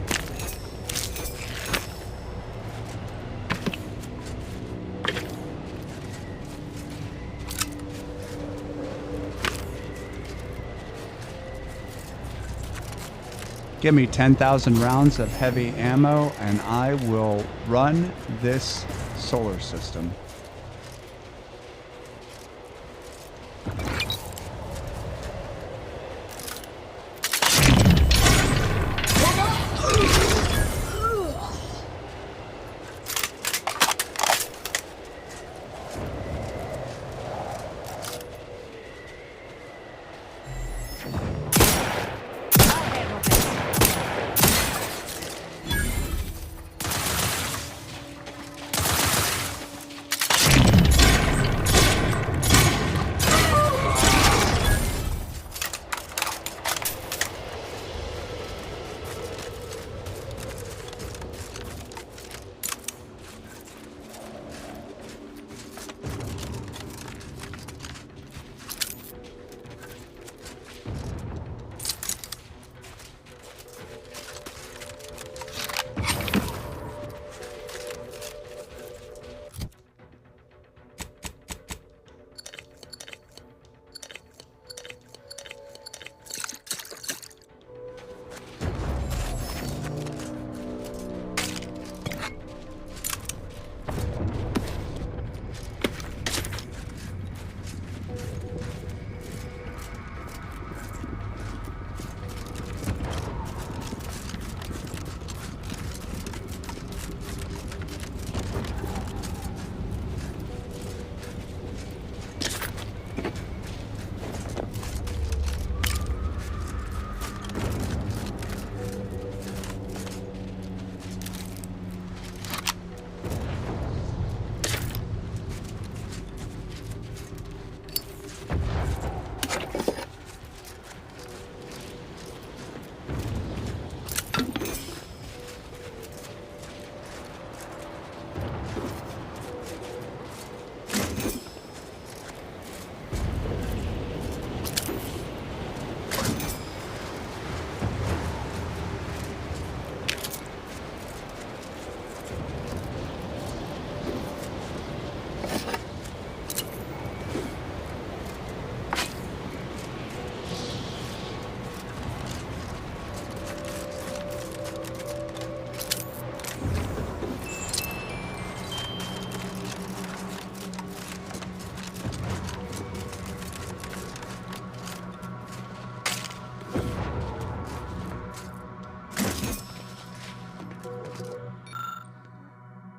Give me 10,000 rounds of heavy ammo and I will run this solar system.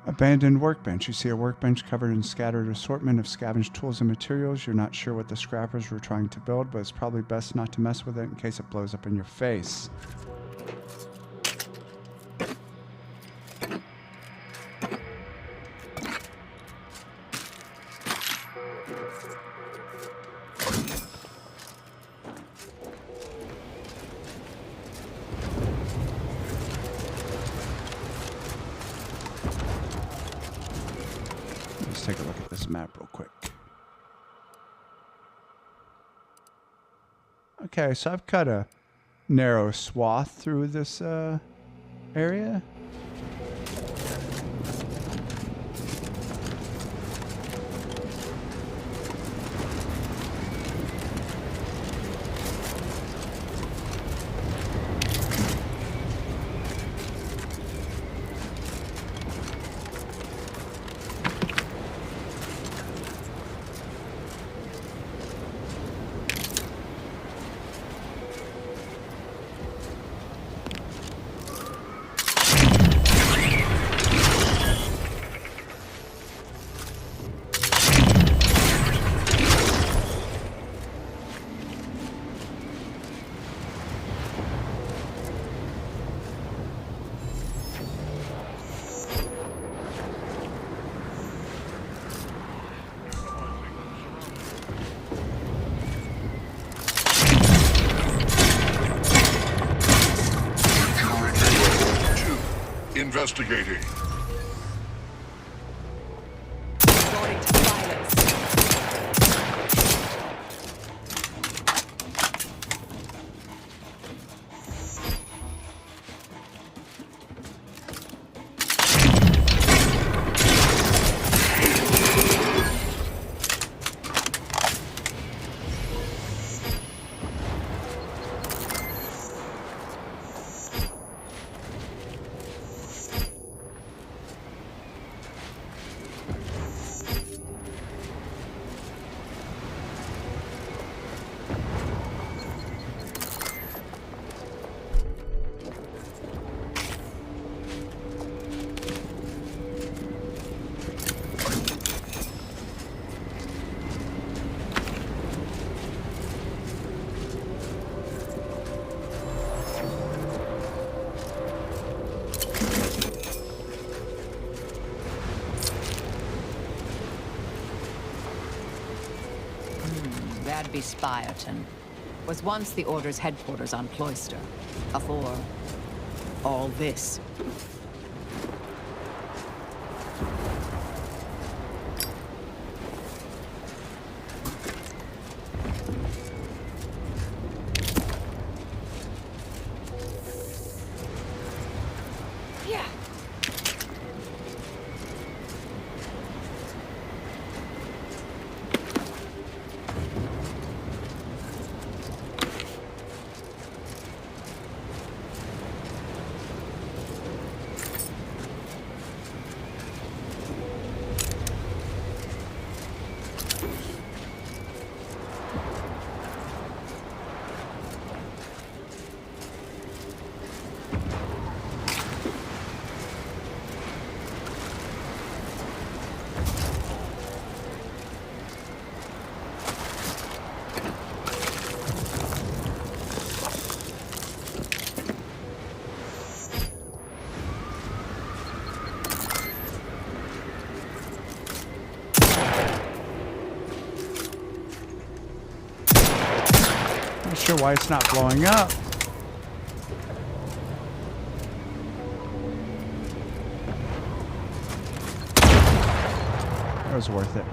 Abandoned workbench. You see a workbench covered in scattered assortment of scavenged tools and materials. You're not sure what the scrappers were trying to build, but it's probably best not to mess with it in case it blows up in your face. Let's take a look at this map real quick. Okay, so I've cut a narrow swath through this area. Investigating. Resorting to violence. That'd be Spireton. Was once the Order's headquarters on Cloister. Before all this. Yeah. Not sure why it's not blowing up. That was worth it.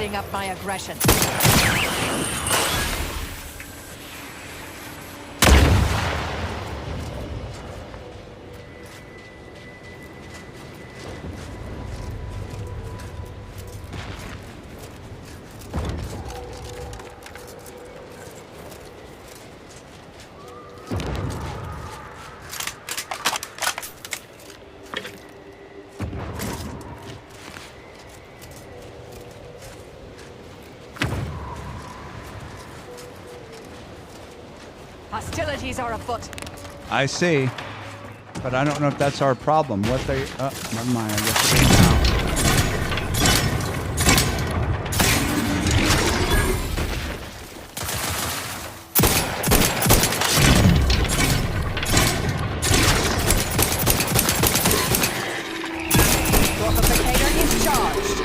setting up my aggression. Hostilities are afoot. I see. But I don't know if that's our problem. What they... never mind. I guess it is now. Fortificator is charged.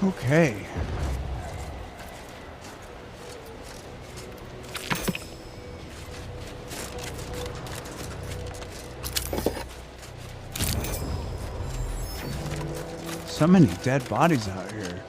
Okay. So many dead bodies out here.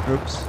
Oops.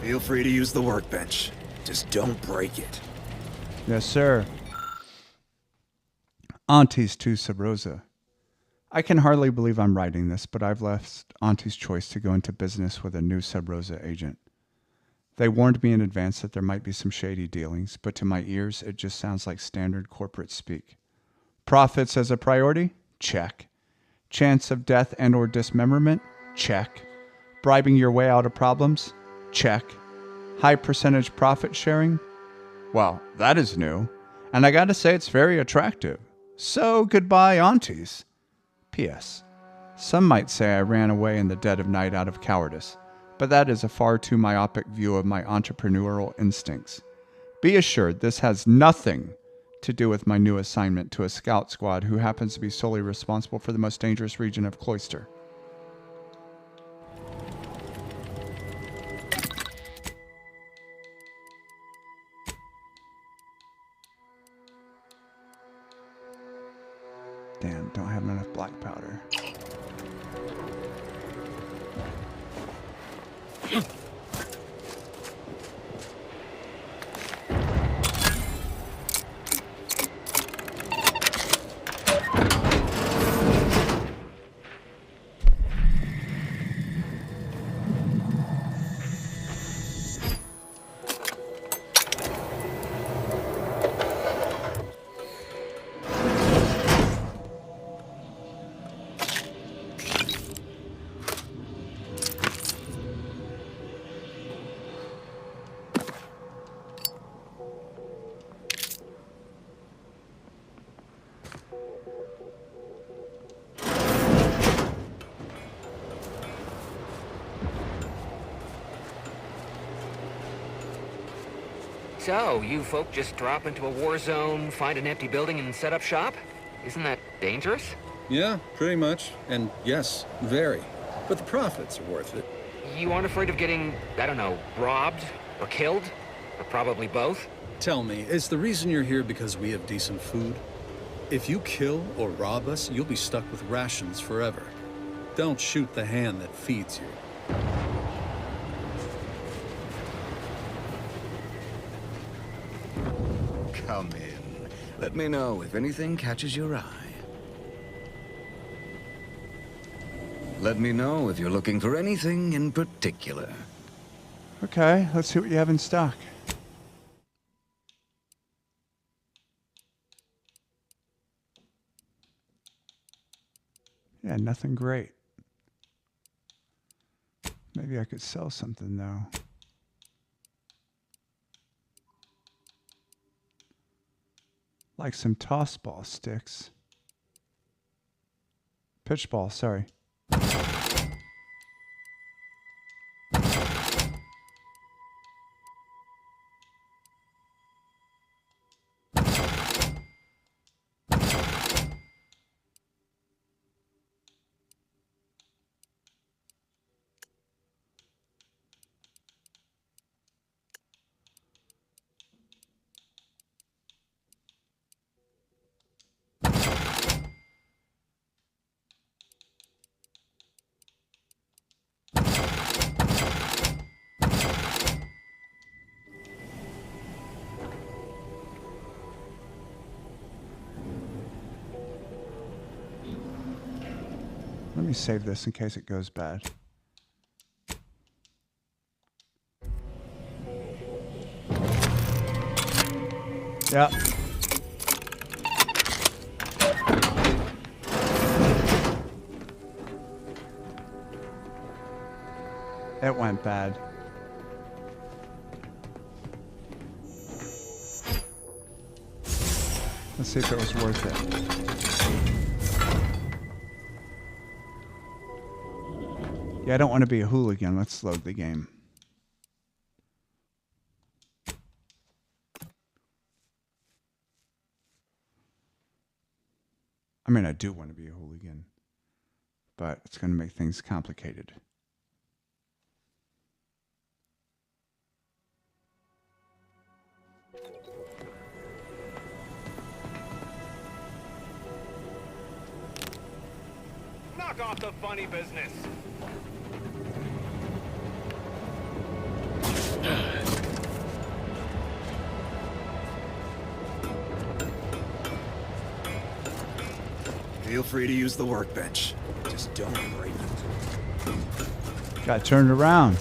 Feel free to use the workbench. Just don't break it. Yes, sir. Auntie's to Sub Rosa. I can hardly believe I'm writing this, but I've left Auntie's choice to go into business with a new Sub Rosa agent. They warned me in advance that there might be some shady dealings, but to my ears, it just sounds like standard corporate speak. Profits as a priority? Check. Chance of death and or dismemberment? Check. Bribing your way out of problems? Check. High percentage profit sharing? Well, that is new. And I gotta say it's very attractive. So goodbye, aunties. P.S. Some might say I ran away in the dead of night out of cowardice, but that is a far too myopic view of my entrepreneurial instincts. Be assured this has nothing to do with my new assignment to a scout squad who happens to be solely responsible for the most dangerous region of Cloister. Damn, don't have enough black powder. So, you folk just drop into a war zone, find an empty building, and set up shop? Isn't that dangerous? Yeah, pretty much. And yes, very. But the profits are worth it. You aren't afraid of getting, I don't know, robbed? Or killed? Or probably both? Tell me, is the reason you're here because we have decent food? If you kill or rob us, you'll be stuck with rations forever. Don't shoot the hand that feeds you. Come in. Let me know if anything catches your eye. Let me know if you're looking for anything in particular. Okay, let's see what you have in stock. Yeah, nothing great. Maybe I could sell something, though. Like some toss ball sticks. Pitch ball, sorry. Let me save this in case it goes bad. Yeah. It went bad. Let's see if it was worth it. Yeah, I don't want to be a hooligan. Let's load the game. I mean, I do want to be a hooligan, but it's going to make things complicated. Knock off the funny business. Feel free to use the workbench. Just don't break it. Got turned around.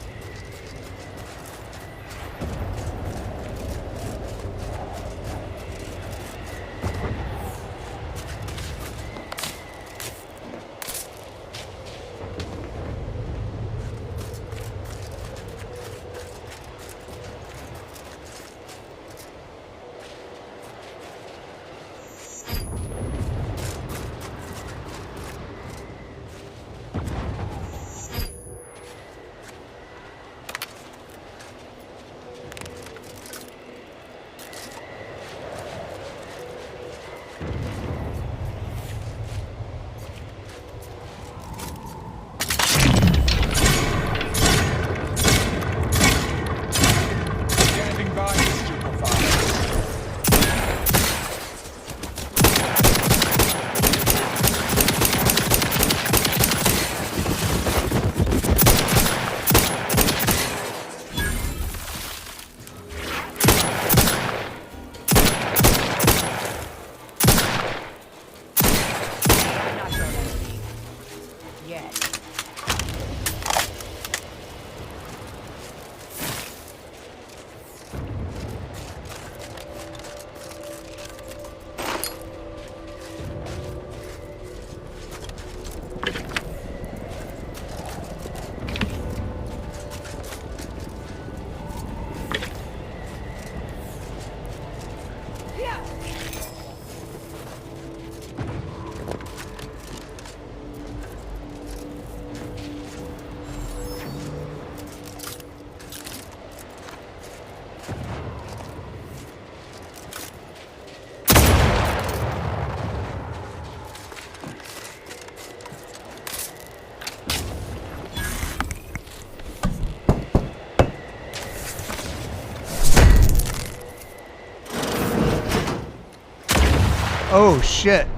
Oh, shit.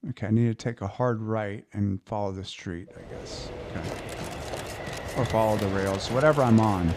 Okay, I need to take a hard right and follow the street, I guess. Okay. Or follow the rails, whatever I'm on.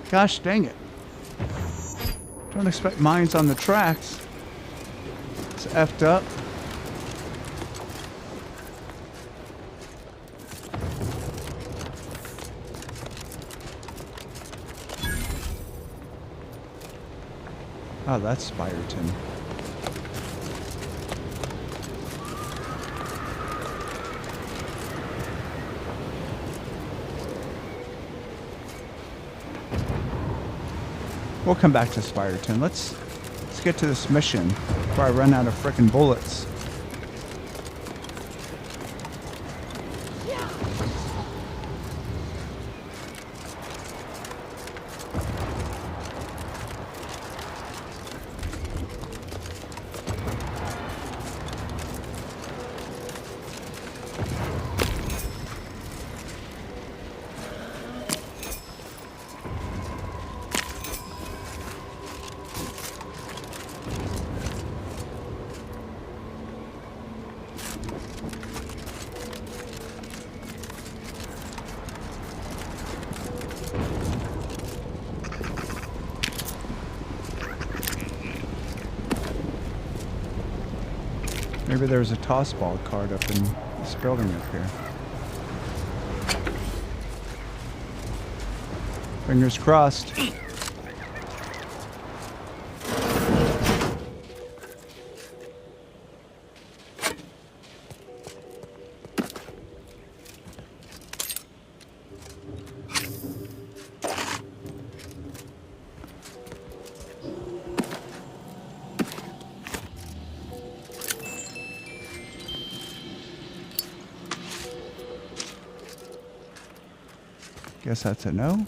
Gosh dang it. Don't expect mines on the tracks. It's effed up. Oh, that's Spyerton. We'll come back to Spyerton. Let's get to this mission before I run out of frickin' bullets. Maybe there's a toss ball card up in this building up here. Fingers crossed. Guess that's a no.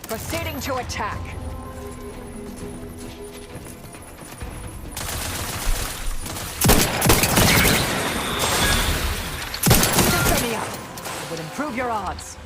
Proceeding to attack. Just me up. It would improve your odds.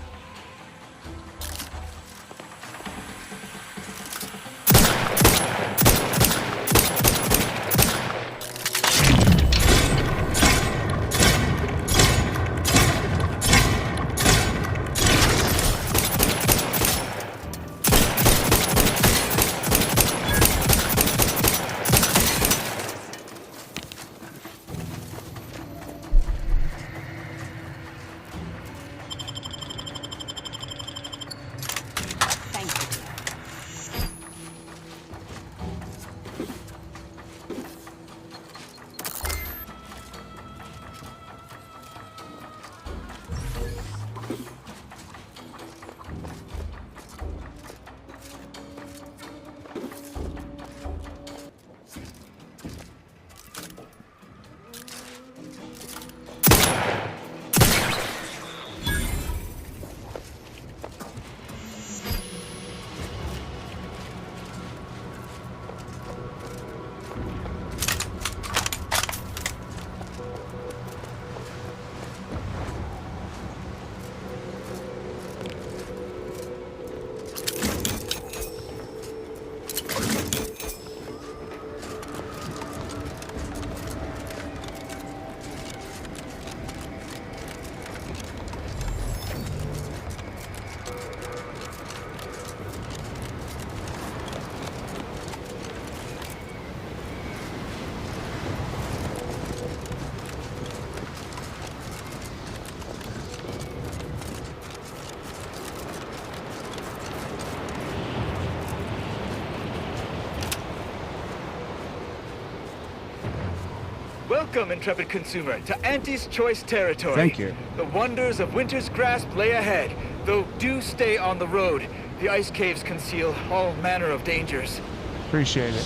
Welcome, intrepid consumer, to Auntie's Choice territory. Thank you. The wonders of winter's grasp lay ahead, though do stay on the road. The ice caves conceal all manner of dangers. Appreciate it.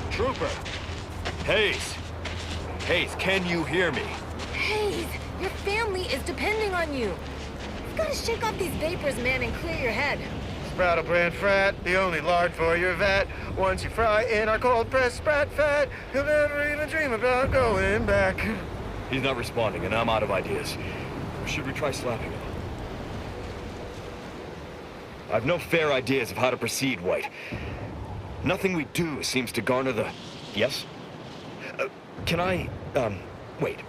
Trooper! Hayes! Hayes, can you hear me? Hayes, your family is depending on you. You've got to shake off these vapors, man, and clear your head. Sprattle brand frat, the only lard for your vat. Once you fry in our cold pressed sprat fat, you'll never even dream about going back. He's not responding, and I'm out of ideas. Should we try slapping him? I've no fair ideas of how to proceed, White. Nothing we do seems to garner the... Yes? Can I... wait.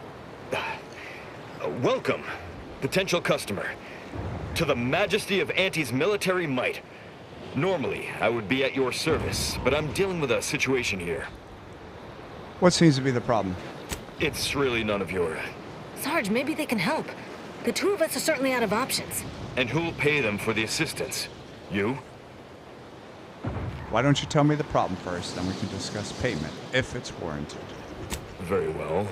Welcome, potential customer, to the majesty of Auntie's military might. Normally, I would be at your service, but I'm dealing with a situation here. What seems to be the problem? It's really none of your... Sarge, maybe they can help. The two of us are certainly out of options. And who'll pay them for the assistance? You? Why don't you tell me the problem first, then we can discuss payment, if it's warranted. Very well.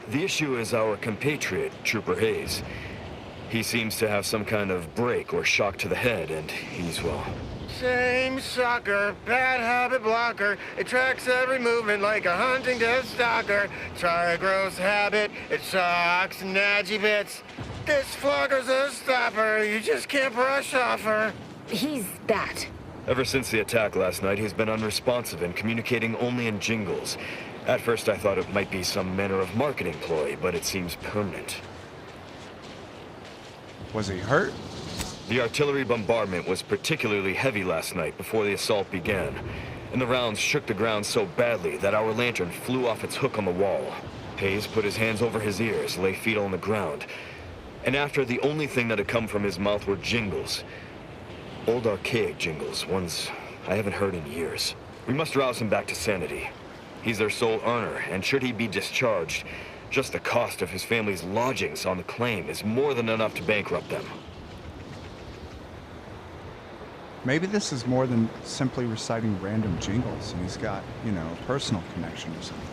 The issue is our compatriot, Trooper Hayes. He seems to have some kind of break or shock to the head, and he's, well... Same sucker, bad habit blocker. It tracks every movement like a hunting death stalker. Try a gross habit, it sucks nadgy bits. This flogger's a stopper, you just can't brush off her. He's that. Ever since the attack last night, he's been unresponsive and communicating only in jingles. At first I thought it might be some manner of marketing ploy, but it seems permanent. Was he hurt? The artillery bombardment was particularly heavy last night before the assault began, and the rounds shook the ground so badly that our lantern flew off its hook on the wall. Hayes put his hands over his ears, lay fetal on the ground, and after the only thing that had come from his mouth were jingles. Old archaic jingles, ones I haven't heard in years. We must rouse him back to sanity. He's their sole earner, and should he be discharged, just the cost of his family's lodgings on the claim is more than enough to bankrupt them. Maybe this is more than simply reciting random jingles, and he's got, you know, a personal connection or something.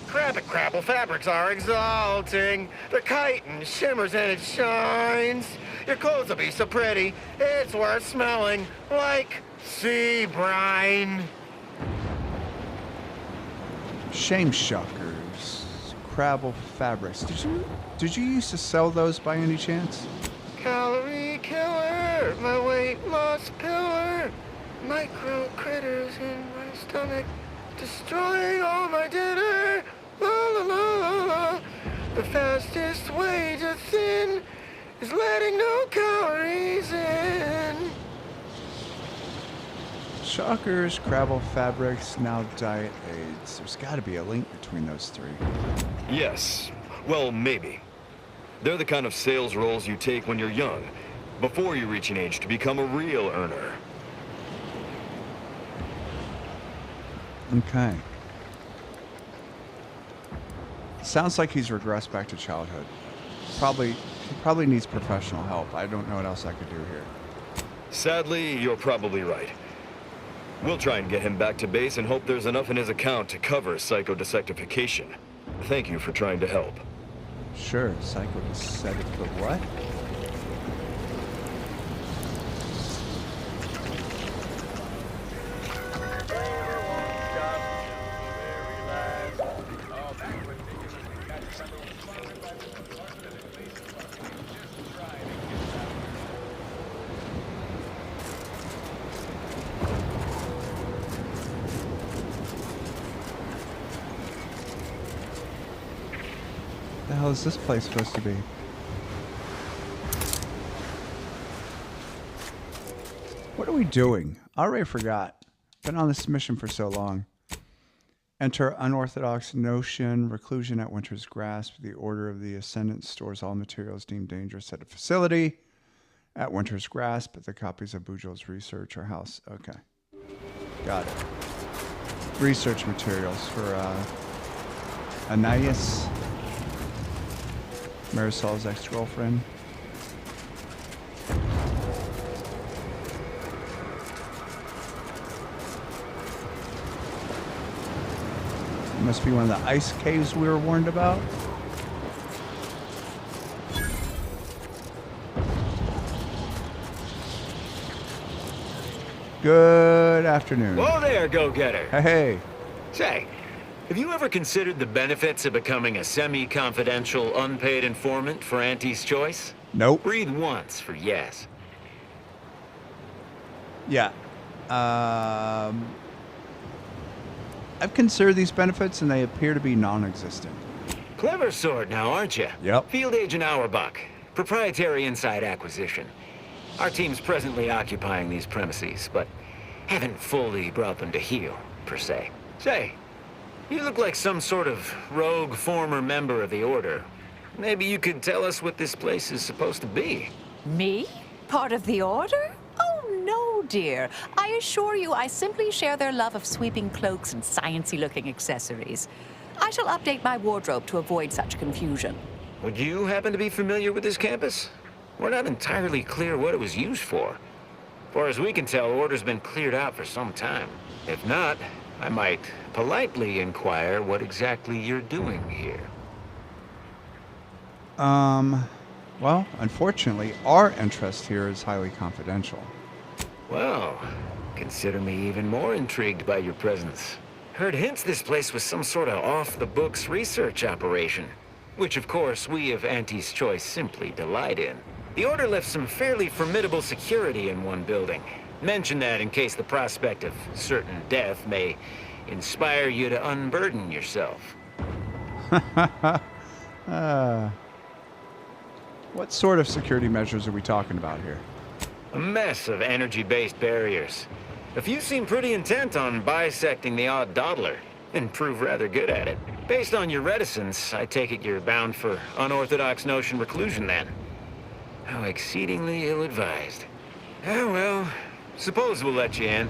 Crab and crabble fabrics are exalting. The chitin shimmers and it shines. Your clothes will be so pretty, it's worth smelling like sea brine. Shame Shuckers, Crabble Fabrics. Did you used to sell those by any chance? Calorie killer, my weight loss pillar. Micro critters in my stomach, destroying all my dinner. La la la la la. The fastest way to thin is letting no calories in. Shockers, Crabble Fabrics, now Diet AIDS. There's got to be a link between those three. Yes. Well, maybe. They're the kind of sales roles you take when you're young, before you reach an age to become a real earner. Okay. Sounds like he's regressed back to childhood. He probably needs professional help. I don't know what else I could do here. Sadly, you're probably right. We'll try and get him back to base and hope there's enough in his account to cover psychodesectification. Thank you for trying to help. Sure, psychodesectification, what? The hell is this place supposed to be? What are we doing? I already forgot. Been on this mission for so long. Enter unorthodox notion, reclusion at Winter's Grasp. The Order of the Ascendant stores all materials deemed dangerous at a facility at Winter's Grasp. The copies of Bujo's research are house. Okay. Got it. Research materials for Anais. Marisol's ex-girlfriend. Must be one of the ice caves we were warned about. Good afternoon. Whoa there, go-getter. Hey. Say, have you ever considered the benefits of becoming a semi-confidential, unpaid informant for Auntie's Choice? Nope. Breathe once for yes. Yeah. I've considered these benefits, and they appear to be non-existent. Clever sort now, aren't you? Yep. Field Agent Auerbach. Proprietary inside acquisition. Our team's presently occupying these premises, but haven't fully brought them to heel, per se. Say, you look like some sort of rogue former member of the Order. Maybe you could tell us what this place is supposed to be. Me? Part of the Order? Oh, no, dear. I assure you, I simply share their love of sweeping cloaks and sciencey-looking accessories. I shall update my wardrobe to avoid such confusion. Would you happen to be familiar with this campus? We're not entirely clear what it was used for. Far as we can tell, Order's been cleared out for some time. If not, I might politely inquire what exactly you're doing here. Well, unfortunately, our interest here is highly confidential. Well, consider me even more intrigued by your presence. Heard hints this place was some sort of off-the-books research operation, which of course we of Auntie's Choice simply delight in. The Order left some fairly formidable security in one building. Mention that in case the prospect of certain death may inspire you to unburden yourself. What sort of security measures are we talking about here? A mess of energy-based barriers. A few seem pretty intent on bisecting the odd dawdler, and prove rather good at it. Based on your reticence, I take it you're bound for unorthodox notion reclusion then. How exceedingly ill-advised. Oh well, suppose we'll let you in.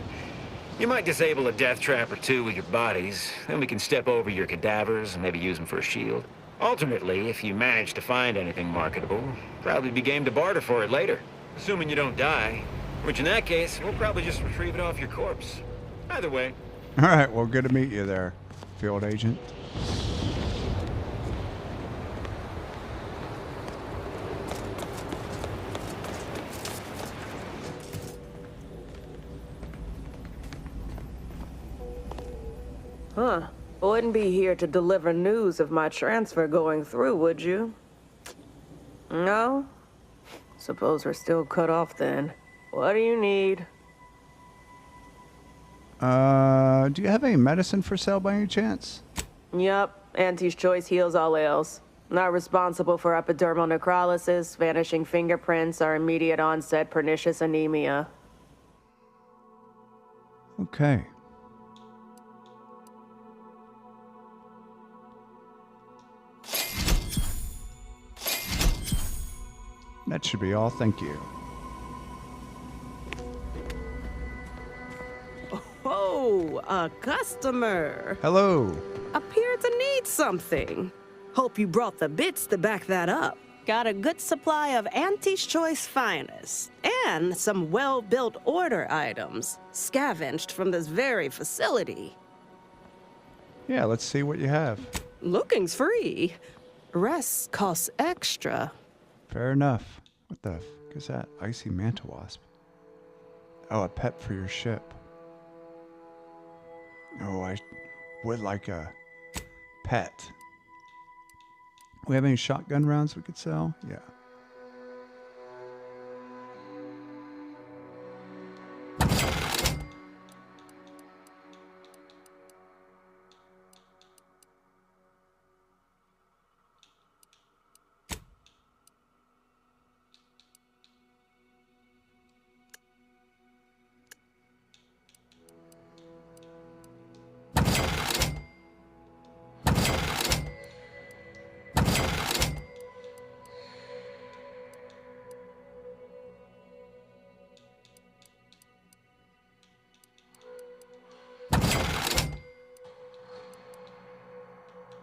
You might disable a death trap or two with your bodies, then we can step over your cadavers and maybe use them for a shield. Alternately, if you manage to find anything marketable, probably be game to barter for it later. Assuming you don't die, which in that case, we'll probably just retrieve it off your corpse. Either way. All right, well, good to meet you there, field agent. Huh. Wouldn't be here to deliver news of my transfer going through, would you? No? Suppose we're still cut off then. What do you need? Do you have any medicine for sale by any chance? Yup. Auntie's Choice heals all ails. Not responsible for epidermal necrolysis, vanishing fingerprints, or immediate onset pernicious anemia. Okay. That should be all, thank you. Oh, a customer. Hello. Appear to need something. Hope you brought the bits to back that up. Got a good supply of Auntie's Choice finest, and some well-built Order items, scavenged from this very facility. Yeah, let's see what you have. Looking's free. Rest costs extra. Fair enough. What the f is that? Icy mantle wasp. Oh, a pet for your ship. Oh, I would like a pet. We have any shotgun rounds we could sell? Yeah.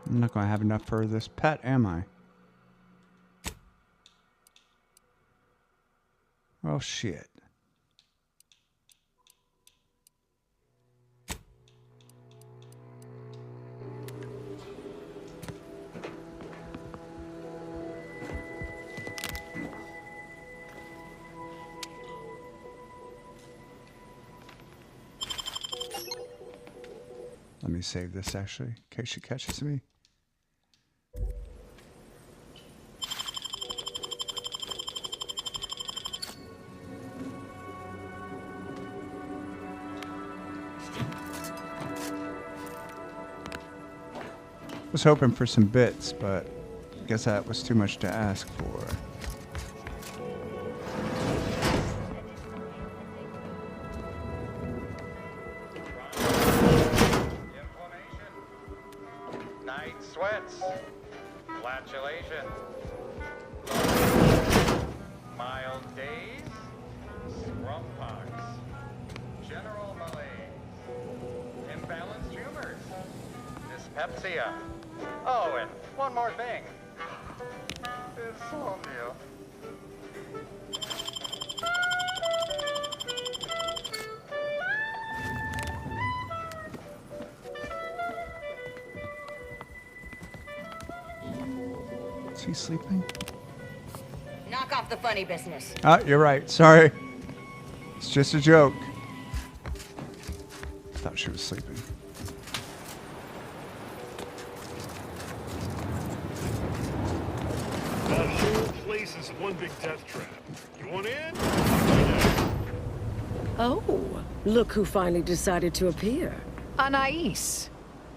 I'm not going to have enough for this pet, am I? Oh, shit. me save this, actually, in case she catches me. Was hoping for some bits, but I guess that was too much to ask for. Night sweats, flatulation, mild days, scrum pox, general malaise, imbalanced humors, dyspepsia. Oh, and one more thing. Insomnia. Is he sleeping? Knock off the funny business. Ah, you're right. Sorry. It's just a joke. Thought she was sleeping. That whole place is one big death trap. You want in? Oh, look who finally decided to appear. Anais,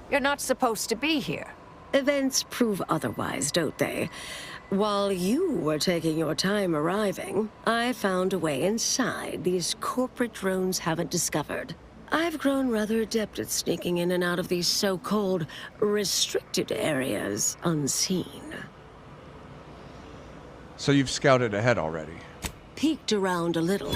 you're not supposed to be here. Events prove otherwise, don't they? While you were taking your time arriving, I found a way inside these corporate drones haven't discovered. I've grown rather adept at sneaking in and out of these so-called restricted areas unseen. So you've scouted ahead already? Peeked around a little.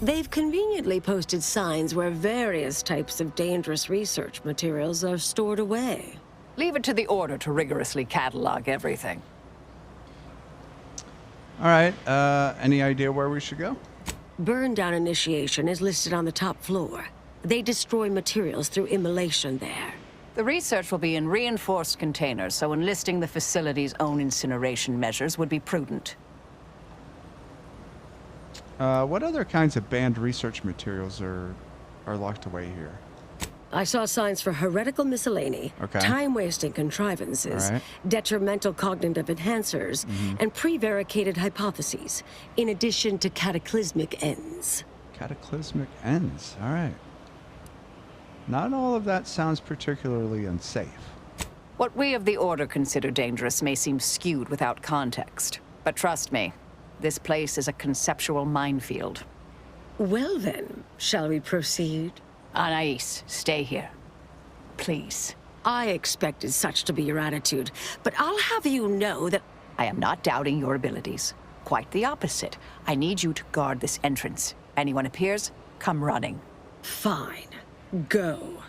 They've conveniently posted signs where various types of dangerous research materials are stored away. Leave it to the Order to rigorously catalog everything. All right, any idea where we should go? Burn down initiation is listed on the top floor. They destroy materials through immolation there. The research will be in reinforced containers, so enlisting the facility's own incineration measures would be prudent. What other kinds of banned research materials are locked away here? I saw signs for heretical miscellany, Okay. time-wasting contrivances, All right. detrimental cognitive enhancers, and prevaricated hypotheses, in addition to cataclysmic ends. Cataclysmic ends. All right. Not all of that sounds particularly unsafe. What we of the Order consider dangerous may seem skewed without context. But trust me, this place is a conceptual minefield. Well then, shall we proceed? Anais, stay here. Please. I expected such to be your attitude, but I'll have you know that I am not doubting your abilities. Quite the opposite. I need you to guard this entrance. Anyone appears, come running. Fine. Go.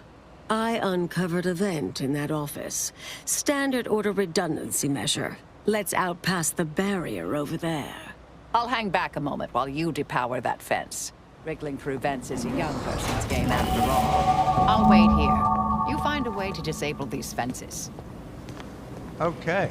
I uncovered a vent in that office. Standard Order redundancy measure. Let's outpass the barrier over there. I'll hang back a moment while you depower that fence. Wriggling through vents is a young person's game after all. I'll wait here. You find a way to disable these fences. Okay.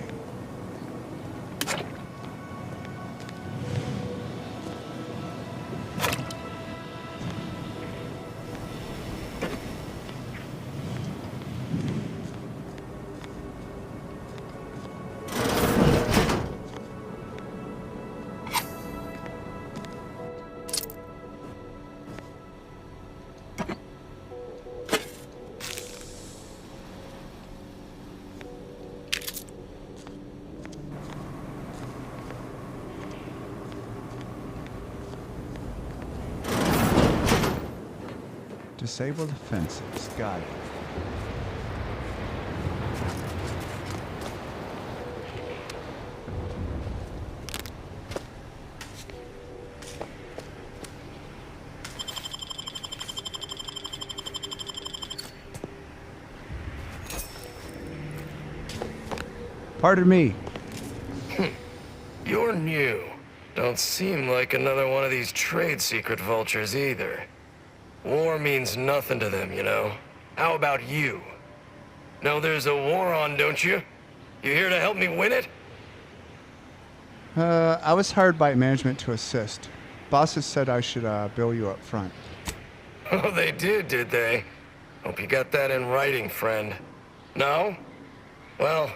Disable the fences. Got it. Pardon me. You're new. Don't seem like another one of these trade secret vultures either. War means nothing to them, you know. How about you? Know there's a war on, don't you? You here to help me win it? I was hired by management to assist. Bosses said I should bill you up front. Oh, they did they? Hope you got that in writing, friend. No? Well,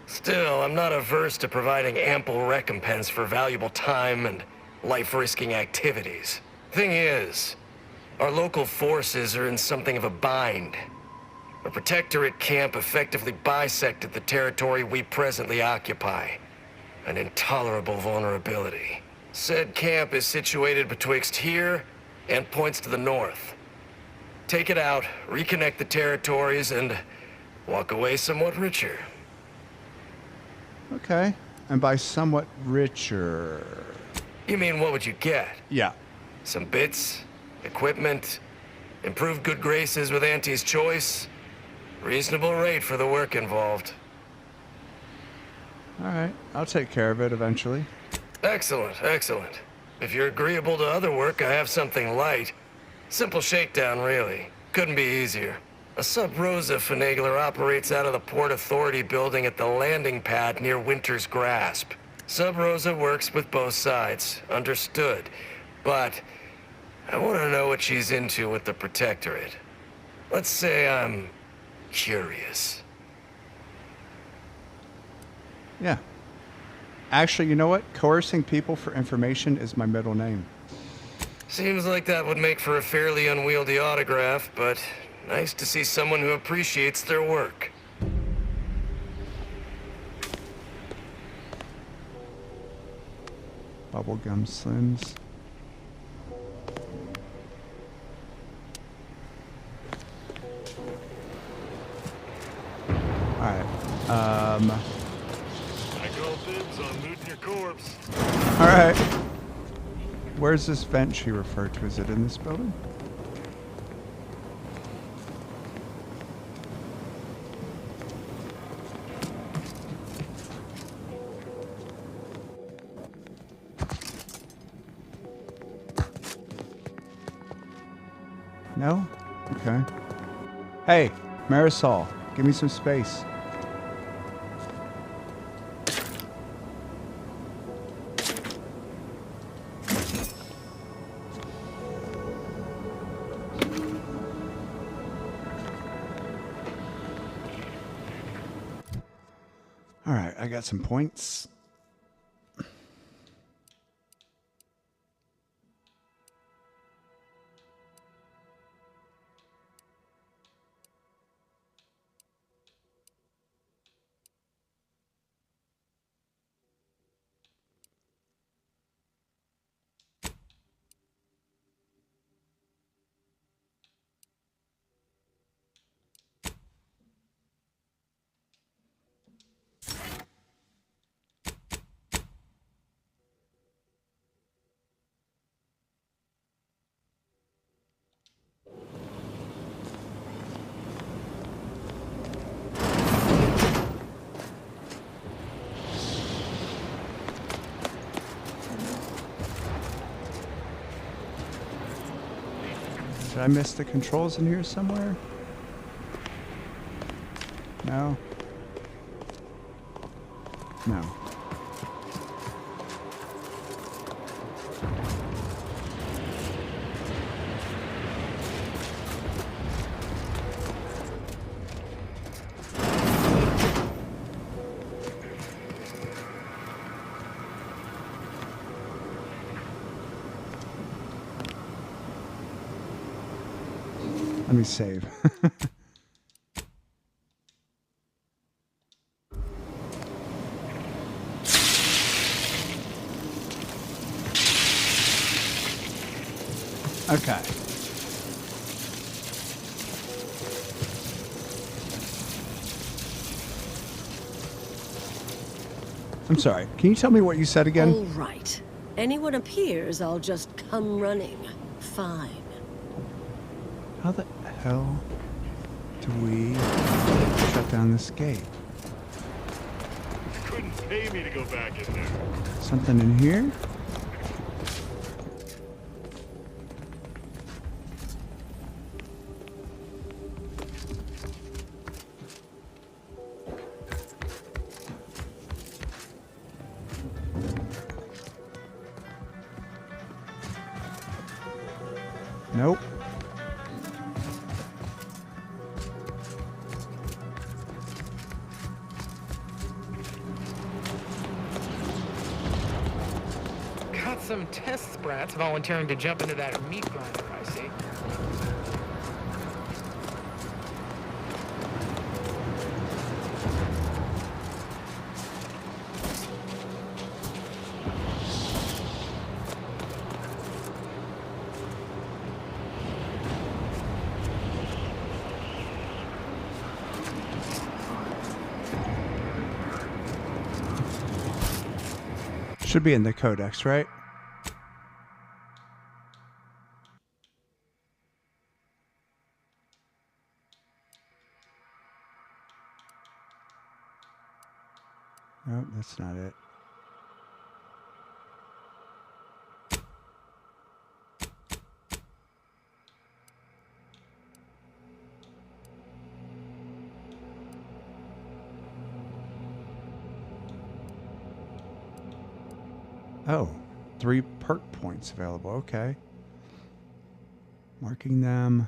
still, I'm not averse to providing ample recompense for valuable time and life-risking activities. Thing is, our local forces are in something of a bind. A protectorate camp effectively bisected the territory we presently occupy. An intolerable vulnerability. Said camp is situated betwixt here and points to the north. Take it out, reconnect the territories, and walk away somewhat richer. Okay. And by somewhat richer... You mean, what would you get? Yeah. Some bits, equipment, improved good graces with Auntie's choice. Reasonable rate for the work involved. All right. I'll take care of it eventually. Excellent, excellent. If you're agreeable to other work, I have something light. Simple shakedown, really. Couldn't be easier. A Sub-Rosa finagler operates out of the Port Authority building at the landing pad near Winter's Grasp. Sub-Rosa works with both sides, understood. But I want to know what she's into with the Protectorate. Let's say I'm curious. Yeah. Actually, you know what? Coercing people for information is my middle name. Seems like that would make for a fairly unwieldy autograph, but nice to see someone who appreciates their work. Bubblegum Slims. Alright. I call dibs on looting your corpse. Alright. Where's this vent she referred to? Is it in this building? No? Okay. Hey, Marisol, give me some space. All right, I got some points. Did I miss the controls in here somewhere? No? No. Let me save. Okay. I'm sorry. Can you tell me what you said again? All right. Anyone appears, I'll just come running. Fine. How the hell do we shut down this gate? You couldn't pay me to go back in there. Something in here? Nope. them test sprats volunteering to jump into that meat grinder, I see. Should be in the codex, right? Nope, that's not it. Oh, 3 perk points available. Okay. Marking them.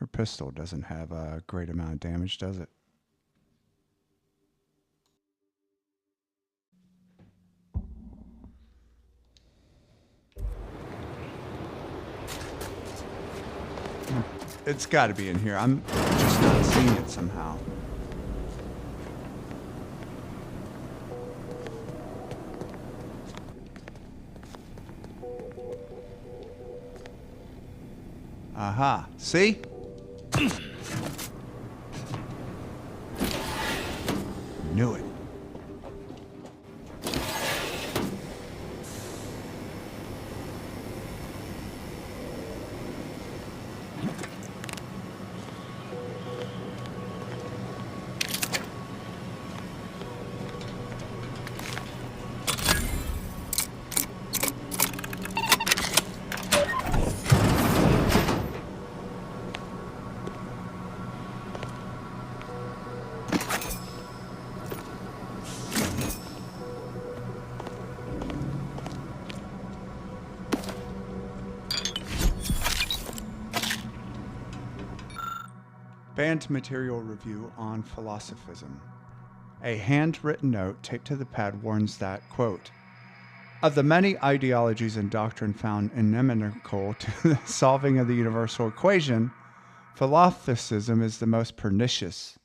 Her pistol doesn't have a great amount of damage, does it? It's got to be in here. I'm just not seeing it somehow. Aha. See? Knew it. Banned material review on philosophism. A handwritten note taped to the pad warns that, quote, of the many ideologies and doctrine found inimical to the solving of the universal equation, philosophism is the most pernicious.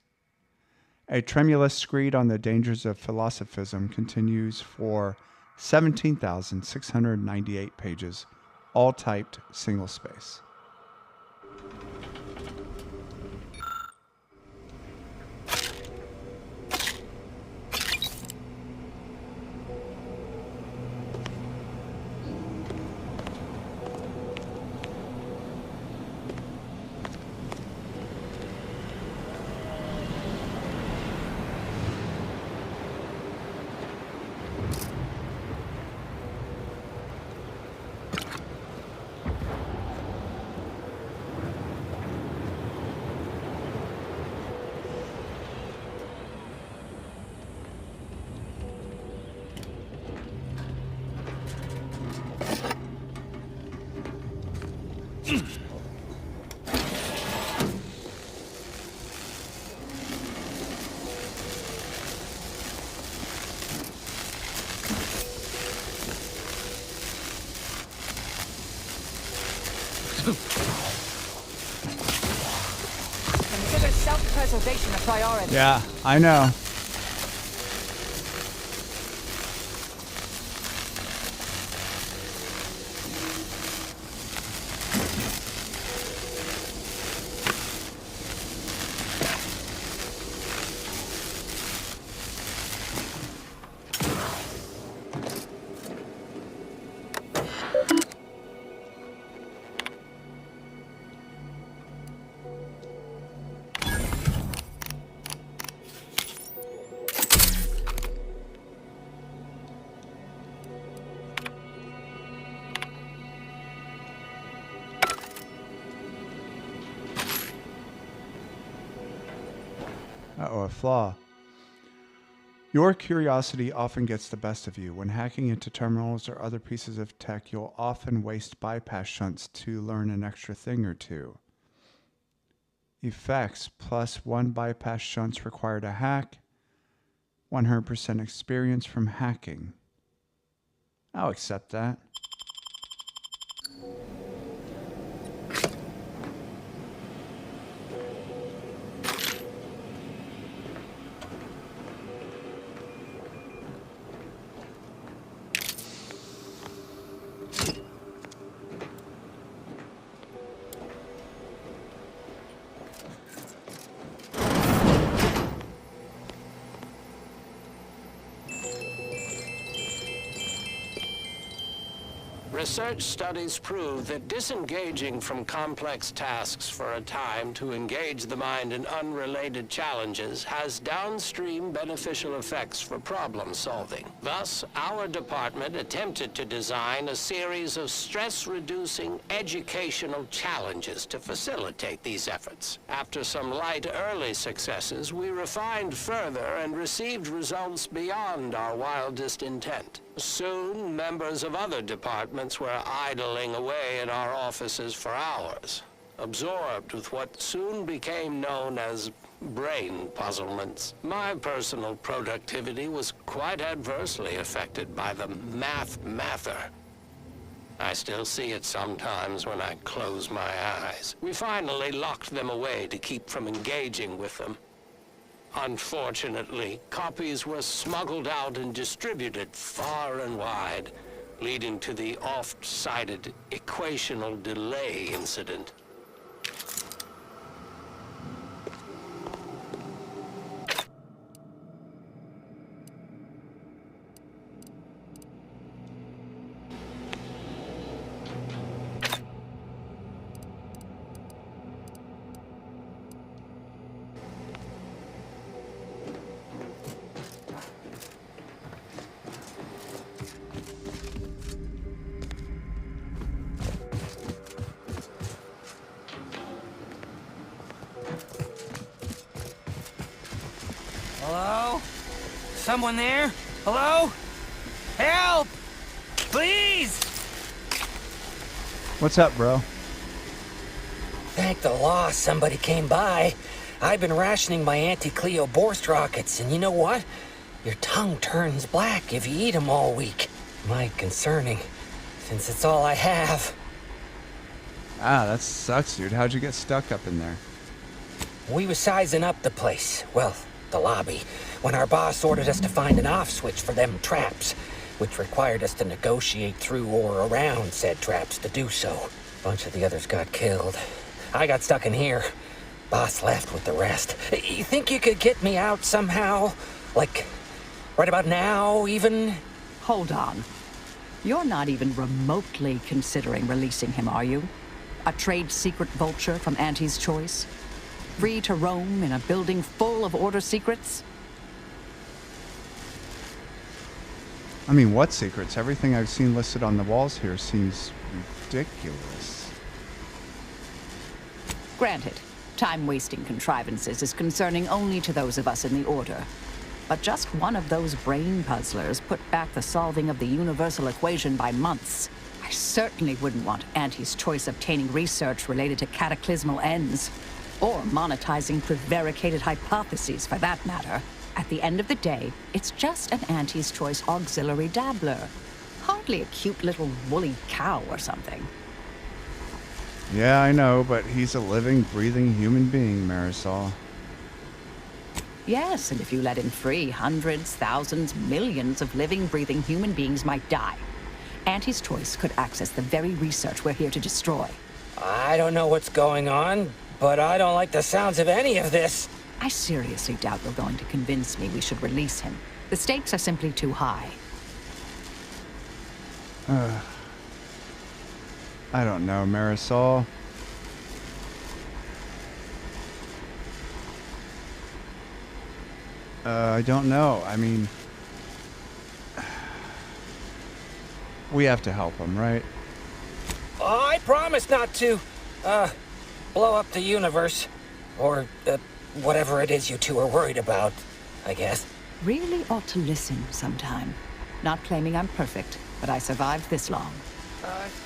A tremulous screed on the dangers of philosophism continues for 17,698 pages, all typed single space. Consider self-preservation a priority. Yeah, I know. Uh-oh, a flaw. Your curiosity often gets the best of you. When hacking into terminals or other pieces of tech, you'll often waste bypass shunts to learn an extra thing or two. Effects: plus 1 bypass shunts required to hack. 100% experience from hacking. I'll accept that. Research studies prove that disengaging from complex tasks for a time to engage the mind in unrelated challenges has downstream beneficial effects for problem solving. Thus, our department attempted to design a series of stress-reducing educational challenges to facilitate these efforts. After some light early successes, we refined further and received results beyond our wildest intent. Soon, members of other departments were idling away in our offices for hours, absorbed with what soon became known as brain puzzlements. My personal productivity was quite adversely affected by the mather. I still see it sometimes when I close my eyes. We finally locked them away to keep from engaging with them. Unfortunately, copies were smuggled out and distributed far and wide, leading to the oft-cited equational delay incident. Hello? Someone there? Hello? Help! Please! What's up, bro? Thank the law somebody came by. I've been rationing my anti-Cleo Borst rockets, and you know what? Your tongue turns black if you eat them all week. Might concerning, since it's all I have. Ah, that sucks, dude. How'd you get stuck up in there? We was sizing up the place. Well, the lobby, when our boss ordered us to find an off switch for them traps, which required us to negotiate through or around said traps to do so. A bunch of the others got killed. I got stuck in here. Boss left with the rest. You think you could get me out somehow? Like, right about now, even? Hold on. You're not even remotely considering releasing him, are you? A trade secret vulture from Auntie's choice? Free to roam in a building full of order secrets? I mean, what secrets? Everything I've seen listed on the walls here seems ridiculous. Granted, time-wasting contrivances is concerning only to those of us in the Order. But just one of those brain puzzlers put back the solving of the universal equation by months. I certainly wouldn't want Auntie's choice obtaining research related to cataclysmal ends. Or monetizing prevaricated hypotheses, for that matter. At the end of the day, it's just an Auntie's choice auxiliary dabbler. Hardly a cute little woolly cow or something. Yeah, I know, but he's a living, breathing human being, Marisol. Yes, and if you let him free, hundreds, thousands, millions of living, breathing human beings might die. Auntie's choice could access the very research we're here to destroy. I don't know what's going on, but I don't like the sounds of any of this. I seriously doubt you're going to convince me we should release him. The stakes are simply too high. I don't know, Marisol. I don't know. I mean, we have to help him, right? I promise not to, blow up the universe. Or, whatever it is you two are worried about, I guess. Really ought to listen sometime. Not claiming I'm perfect, but I survived this long.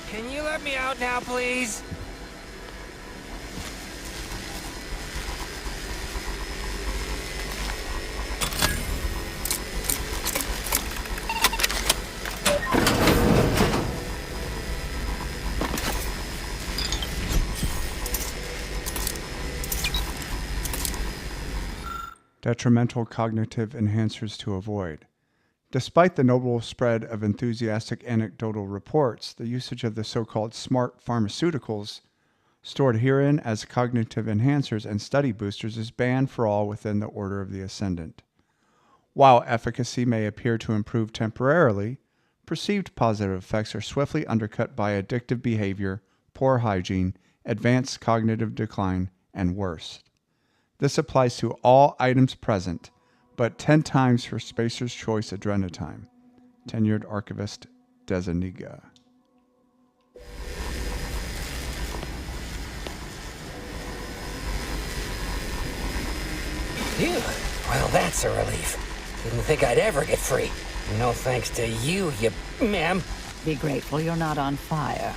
Can you let me out now, please? Detrimental cognitive enhancers to avoid. Despite the notable spread of enthusiastic anecdotal reports, the usage of the so-called smart pharmaceuticals stored herein as cognitive enhancers and study boosters is banned for all within the Order of the Ascendant. While efficacy may appear to improve temporarily, perceived positive effects are swiftly undercut by addictive behavior, poor hygiene, advanced cognitive decline, and worse. This applies to all items present, but 10 times for Spacer's Choice Adrenatime. Tenured Archivist Desaniga. Phew. Well, that's a relief. Didn't think I'd ever get free. No thanks to you, ma'am. Be grateful you're not on fire.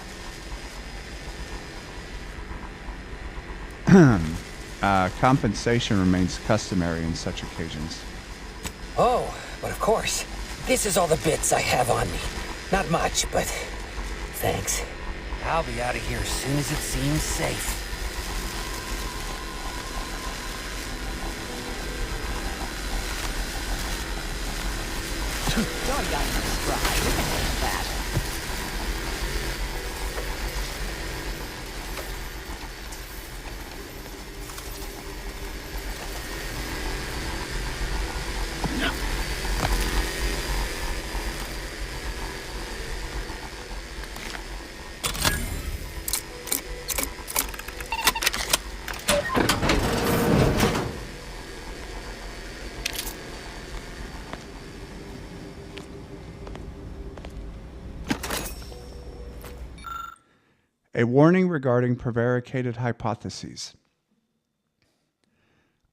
Compensation remains customary in such occasions. Oh, but of course. This is all the bits I have on me. Not much, but thanks. I'll be out of here as soon as it seems safe. You're young and spry. You can handle that. A warning regarding prevaricated hypotheses.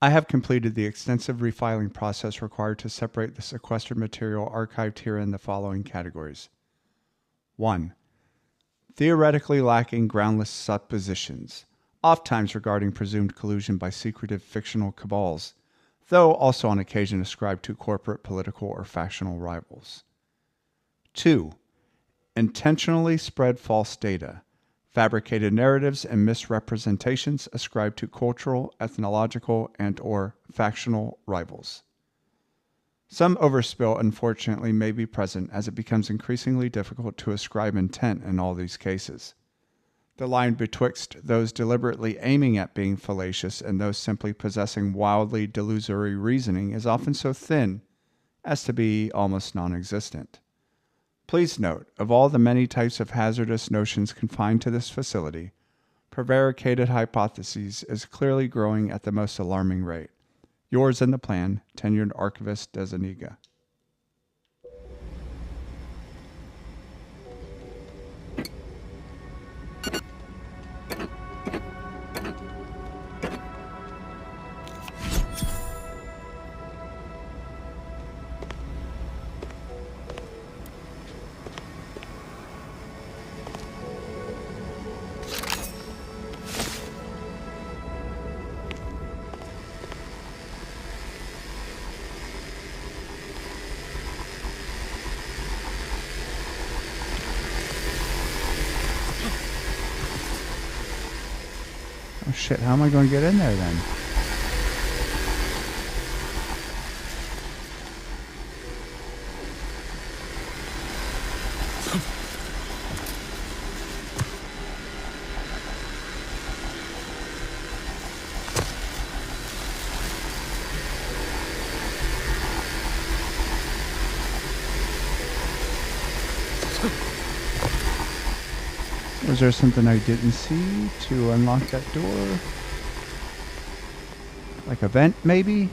I have completed the extensive refiling process required to separate the sequestered material archived here in the following categories. 1. Theoretically lacking groundless suppositions, ofttimes regarding presumed collusion by secretive fictional cabals, though also on occasion ascribed to corporate, political, or factional rivals. 2. Intentionally spread false data, fabricated narratives and misrepresentations ascribed to cultural, ethnological, and or factional rivals. Some overspill, unfortunately, may be present as it becomes increasingly difficult to ascribe intent in all these cases. The line betwixt those deliberately aiming at being fallacious and those simply possessing wildly delusory reasoning is often so thin as to be almost non-existent. Please note, of all the many types of hazardous notions confined to this facility, prevaricated hypotheses is clearly growing at the most alarming rate. Yours in the plan, Tenured Archivist Desaniga. Oh shit, how am I going to get in there then? Was there something I didn't see to unlock that door? Like a vent, maybe?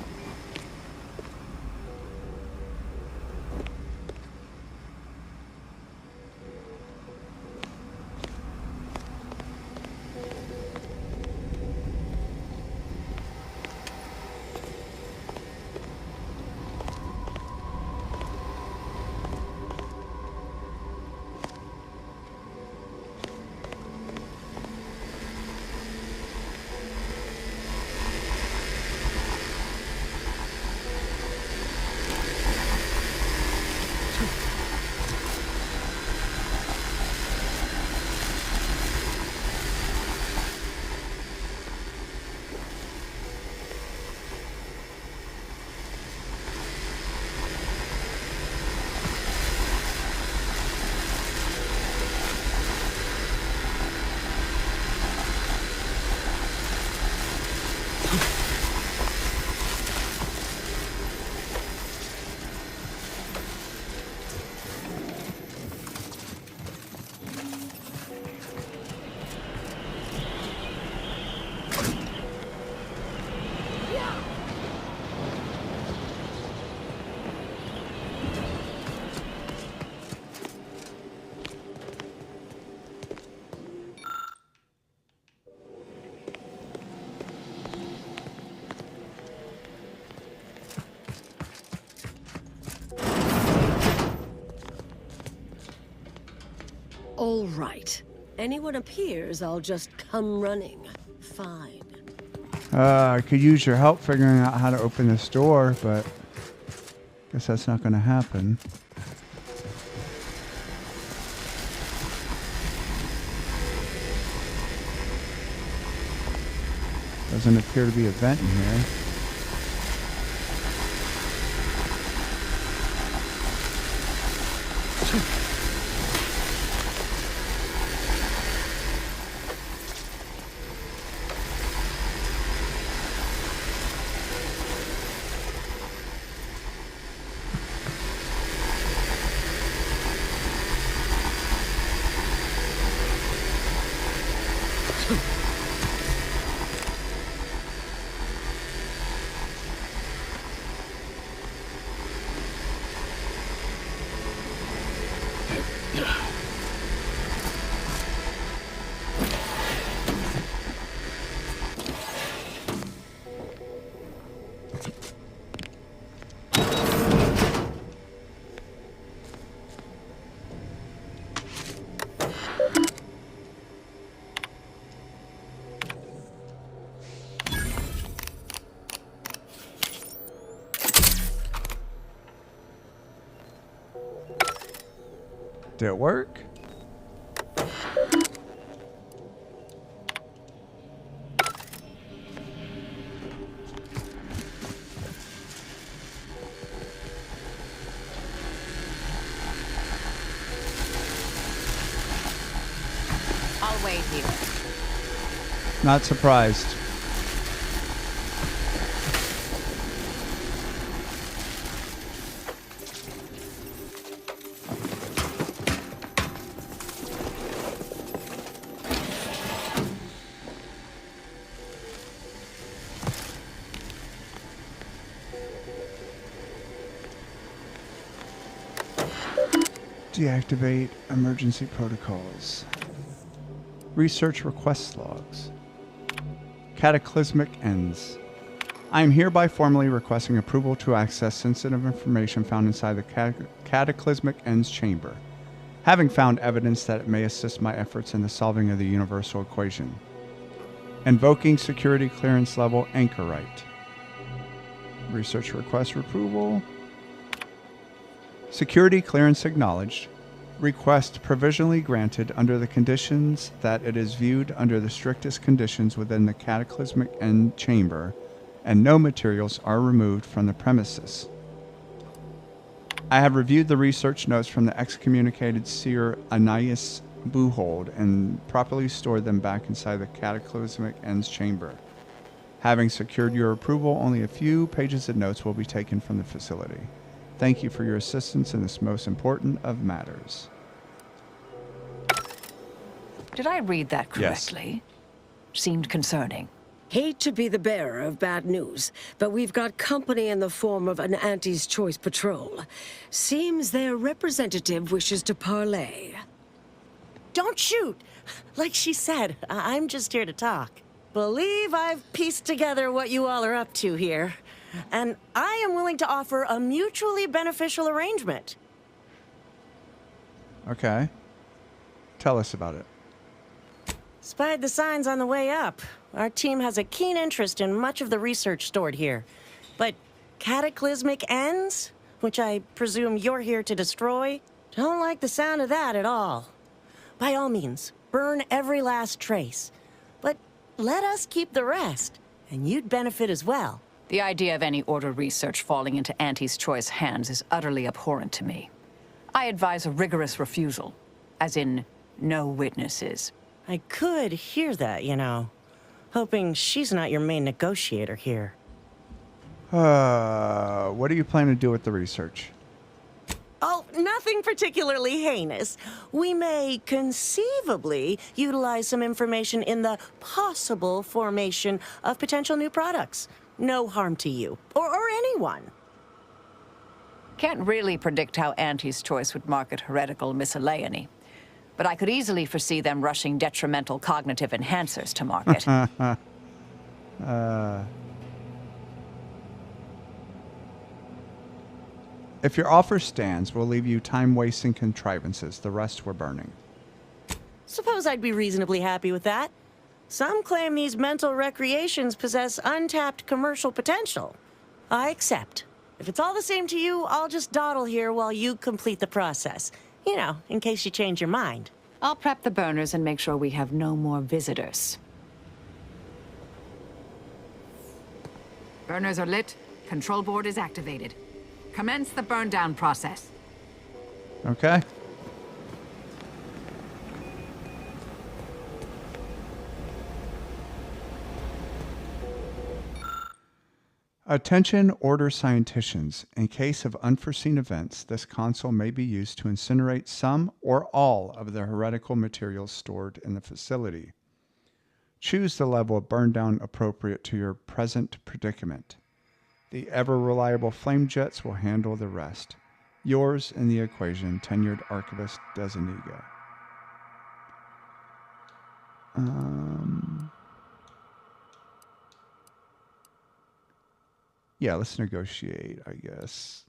All right. Anyone appears, I'll just come running. Fine. I could use your help figuring out how to open this door, but guess that's not going to happen. Doesn't appear to be a vent in here. Did it work? I'll wait here. Not surprised. Deactivate emergency protocols. Research request logs. Cataclysmic ends. I am hereby formally requesting approval to access sensitive information found inside the Cataclysmic Ends chamber, having found evidence that it may assist my efforts in the solving of the universal equation. Invoking security clearance level Anchorite. Research request approval. Security clearance acknowledged. Request provisionally granted under the conditions that it is viewed under the strictest conditions within the Cataclysmic End chamber, and no materials are removed from the premises. I have reviewed the research notes from the excommunicated seer Ananias Buhold and properly stored them back inside the Cataclysmic Ends chamber. Having secured your approval, only a few pages of notes will be taken from the facility. Thank you for your assistance in this most important of matters. Did I read that correctly? Yes. Seemed concerning. Hate to be the bearer of bad news, but we've got company in the form of an Auntie's Choice patrol. Seems their representative wishes to parley. Don't shoot! Like she said, I'm just here to talk. Believe I've pieced together what you all are up to here. And I am willing to offer a mutually beneficial arrangement. Okay. Tell us about it. Spied the signs on the way up. Our team has a keen interest in much of the research stored here. But Cataclysmic Ends, which I presume you're here to destroy, don't like the sound of that at all. By all means, burn every last trace. But let us keep the rest, and you'd benefit as well. The idea of any Order research falling into Auntie's Choice hands is utterly abhorrent to me. I advise a rigorous refusal, as in no witnesses. I could hear that, you know. Hoping she's not your main negotiator here. What do you plan to do with the research? Oh, nothing particularly heinous. We may conceivably utilize some information in the possible formation of potential new products. No harm to you, or anyone. Can't really predict how Auntie's Choice would market heretical miscellany, but I could easily foresee them rushing detrimental cognitive enhancers to market. If your offer stands, we'll leave you time-wasting contrivances. The rest we're burning. Suppose I'd be reasonably happy with that. Some claim these mental recreations possess untapped commercial potential. I accept. If it's all the same to you, I'll just dawdle here while you complete the process. You know, in case you change your mind. I'll prep the burners and make sure we have no more visitors. Burners are lit. Control board is activated. Commence the burn down process. Okay. Attention order scienticians. In case of unforeseen events, this console may be used to incinerate some or all of the heretical materials stored in the facility. Choose the level of burn down appropriate to your present predicament. The ever-reliable flame jets will handle the rest. Yours in the equation, tenured archivist Deseniga. Yeah, let's negotiate, I guess.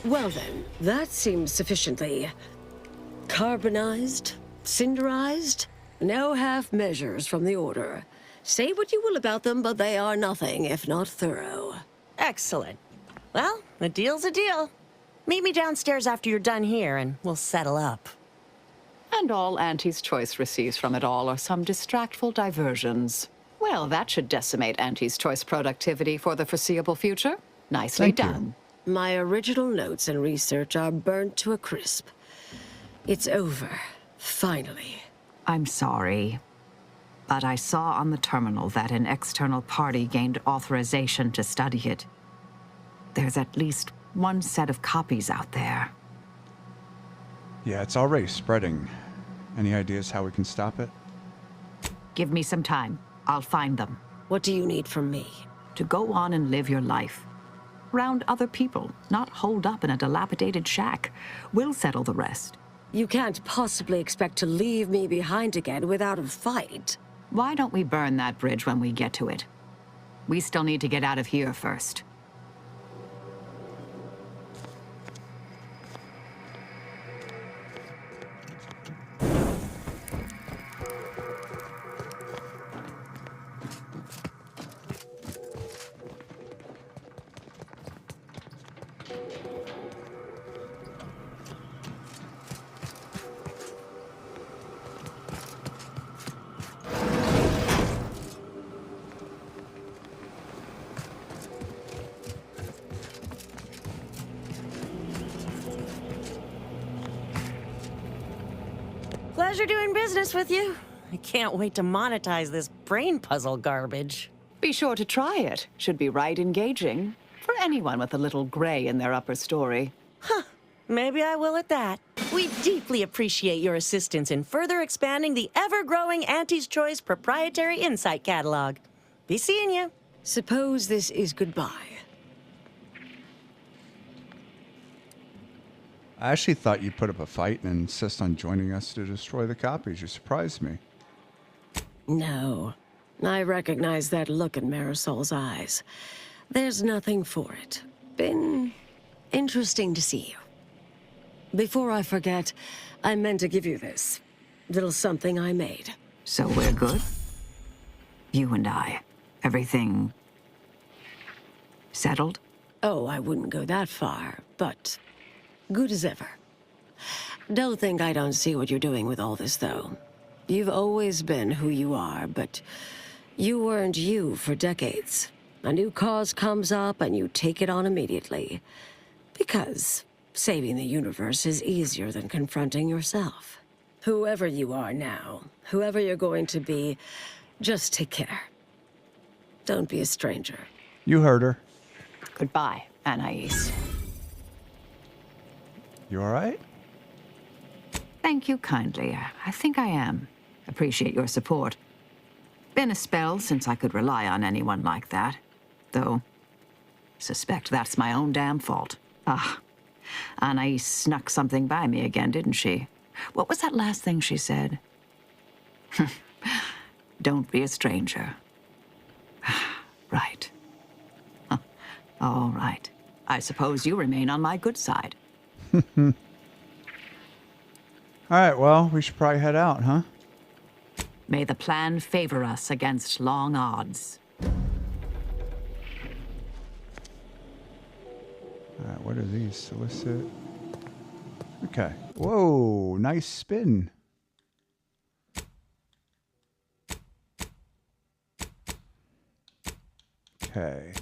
Well then, that seems sufficiently carbonized, cinderized. No half measures from the Order. Say what you will about them, but they are nothing if not thorough. Excellent. Well, a deal's a deal. Meet me downstairs after you're done here, and we'll settle up. And all Auntie's Choice receives from it all are some distractful diversions. Well, that should decimate Auntie's Choice productivity for the foreseeable future. Nicely done. My original notes and research are burnt to a crisp. It's over, finally. I'm sorry, but I saw on the terminal that an external party gained authorization to study it. There's at least one set of copies out there. Yeah, it's already spreading. Any ideas how we can stop it? Give me some time. I'll find them. What do you need from me? To go on and live your life. Around other people, not holed up in a dilapidated shack. We'll settle the rest. You can't possibly expect to leave me behind again without a fight. Why don't we burn that bridge when we get to it? We still need to get out of here first. Pleasure doing business with you. I can't wait to monetize this brain puzzle garbage. Be sure to try it. Should be right engaging. For anyone with a little gray in their upper story. Huh. Maybe I will at that. We deeply appreciate your assistance in further expanding the ever-growing Auntie's Choice proprietary insight catalog. Be seeing you. Suppose this is goodbye. I actually thought you'd put up a fight and insist on joining us to destroy the copies. You surprised me. No. I recognize that look in Marisol's eyes. There's nothing for it. Been interesting to see you. Before I forget, I meant to give you this. Little something I made. So we're good? You and I. Everything settled? Oh, I wouldn't go that far, but good as ever. Don't think I don't see what you're doing with all this, though. You've always been who you are, but you weren't you for decades. A new cause comes up and you take it on immediately. Because saving the universe is easier than confronting yourself. Whoever you are now, whoever you're going to be, just take care. Don't be a stranger. You heard her. Goodbye, Anais. You all right? Thank you kindly. I think I am. Appreciate your support. Been a spell since I could rely on anyone like that. Though, suspect that's my own damn fault. Ah, Anais snuck something by me again, didn't she? What was that last thing she said? Don't be a stranger. Right. Huh. All right. I suppose you remain on my good side. All right, well, we should probably head out, huh? May the plan favor us against long odds. All right, what are these? Solicit. Okay. Whoa, nice spin. Okay.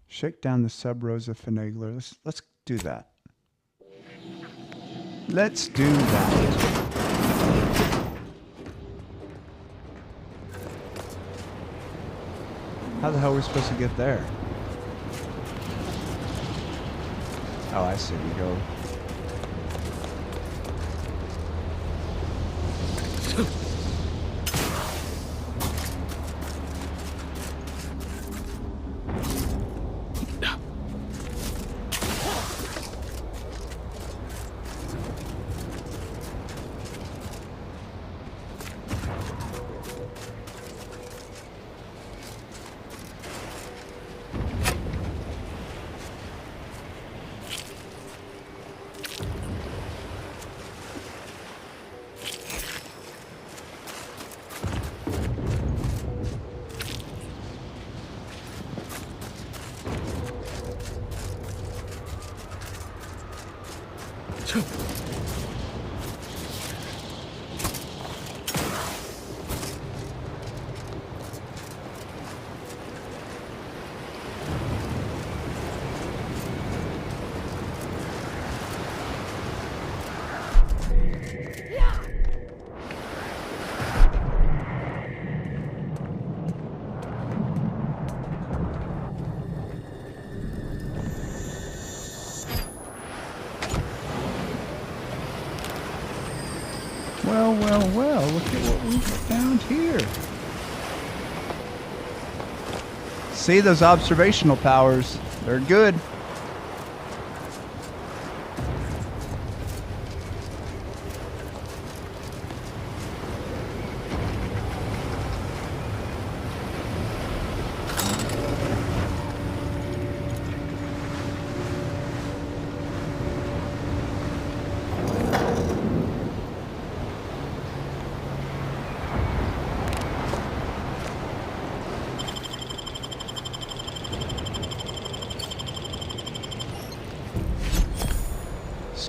Shake down the sub rosa finagler. Let's do that. Let's do that. How the hell are we supposed to get there? Oh, I see. We go. Well, look at what we found here. See those observational powers? They're good.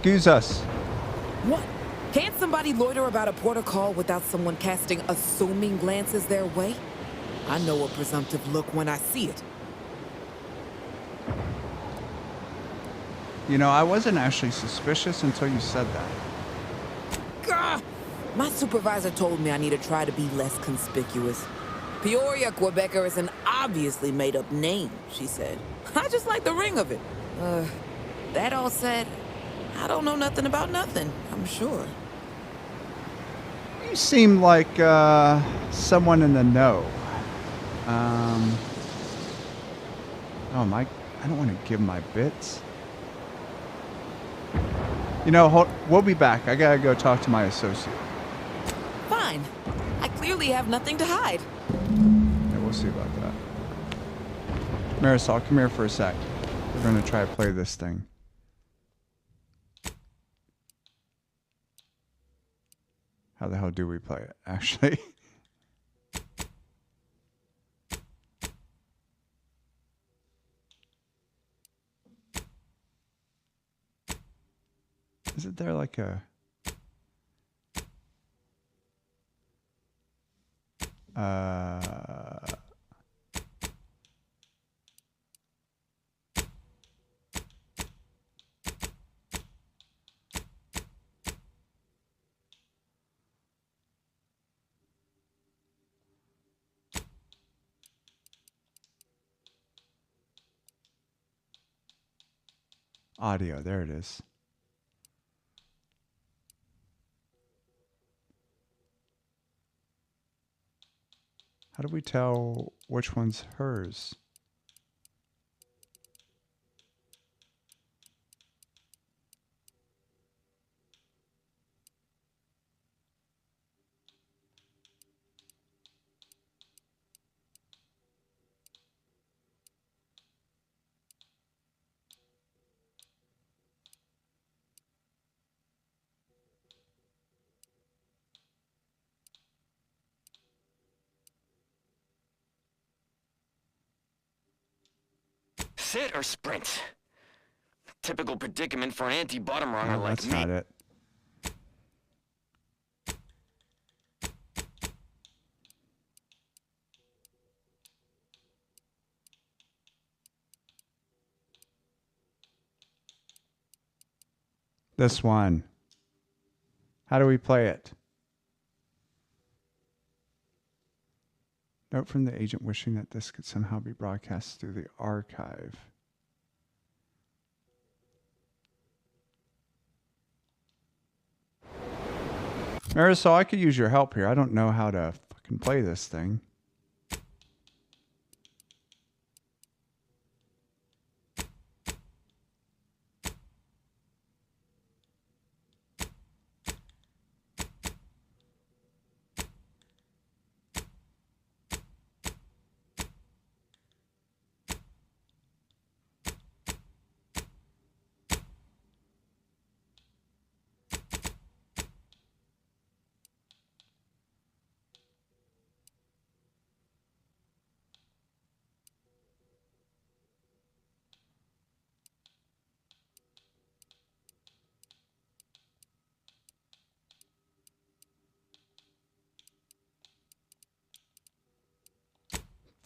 Excuse us. What? Can't somebody loiter about a protocol without someone casting assuming glances their way? I know a presumptive look when I see it. You know, I wasn't actually suspicious until you said that. Gah! My supervisor told me I need to try to be less conspicuous. Peoria, Quebecer is an obviously made-up name, she said. I just like the ring of it. That all said, I don't know nothing about nothing, I'm sure. You seem like someone in the know. Oh, I don't want to give my bits. You know, we'll be back. I gotta go talk to my associate. Fine. I clearly have nothing to hide. Yeah, we'll see about that. Marisol, come here for a sec. We're gonna try to play this thing. How the hell do we play it, actually? Isn't there like a... audio, there it is. How do we tell which one's hers? sit or sprint? Typical predicament for anti-bottom runner No, like that's me. not it. This one. How do we play it? Note from the agent wishing that this could somehow be broadcast through the archive. Marisol, I could use your help here. I don't know how to fucking play this thing.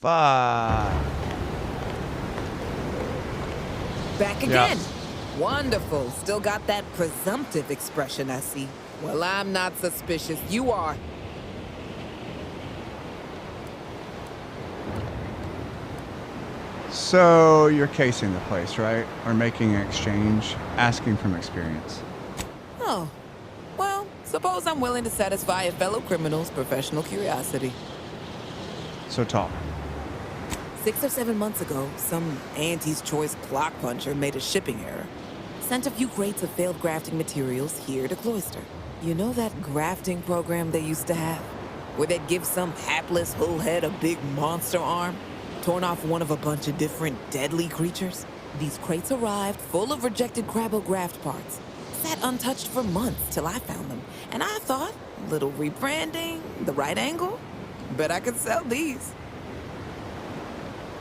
Fuck. Back again. Wonderful. Still got that presumptive expression, I see. Well, I'm not suspicious. You are. So you're casing the place, right? Or making an exchange, asking from experience. Oh. Well, suppose I'm willing to satisfy a fellow criminal's professional curiosity. So talk. 6 or 7 months ago, some Auntie's Choice clock puncher made a shipping error. Sent a few crates of failed grafting materials here to Cloister. You know that grafting program they used to have? Where they'd give some hapless hullhead a big monster arm? Torn off one of a bunch of different deadly creatures? These crates arrived full of rejected Crabbo graft parts. Sat untouched for months till I found them. And I thought, little rebranding, the right angle? Bet I could sell these.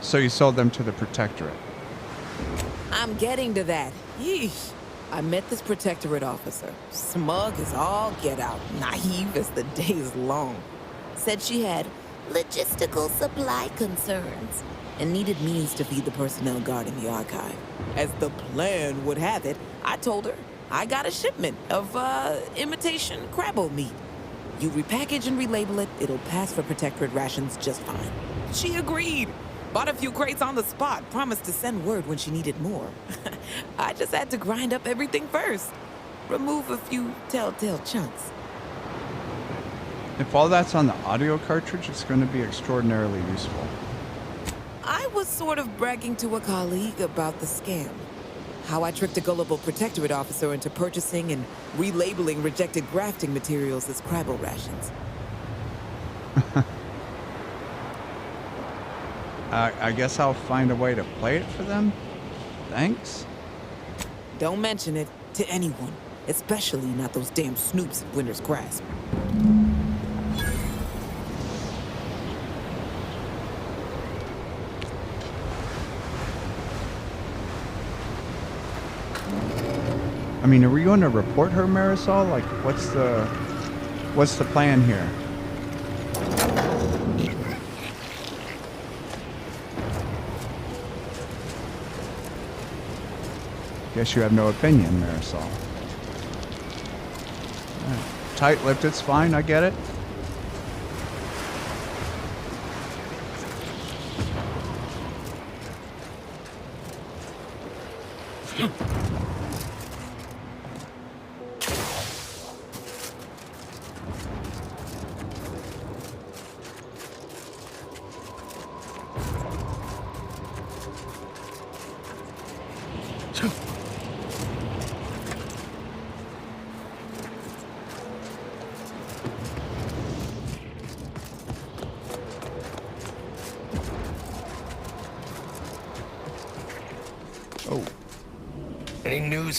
So you sold them to the Protectorate. I'm getting to that. Yeesh. I met this Protectorate officer. Smug as all get out. Naive as the day is long. Said she had logistical supply concerns and needed means to feed the personnel guarding the archive. As the plan would have it, I told her I got a shipment of, imitation Crabbo meat. You repackage and relabel it, it'll pass for Protectorate rations just fine. She agreed. Bought a few crates on the spot, promised to send word when she needed more. I just had to grind up everything first. Remove a few telltale chunks. If all that's on the audio cartridge, it's going to be extraordinarily useful. I was sort of bragging to a colleague about the scam. How I tricked a gullible Protectorate officer into purchasing and relabeling rejected grafting materials as Crabbo rations. I guess I'll find a way to play it for them. Thanks. Don't mention it to anyone, especially not those damn snoops at Winter's Grasp. I mean, are we going to report her, Marisol? Like, what's the plan here? Guess you have no opinion, Marisol. Right. Tight-lipped, it's fine, I get it.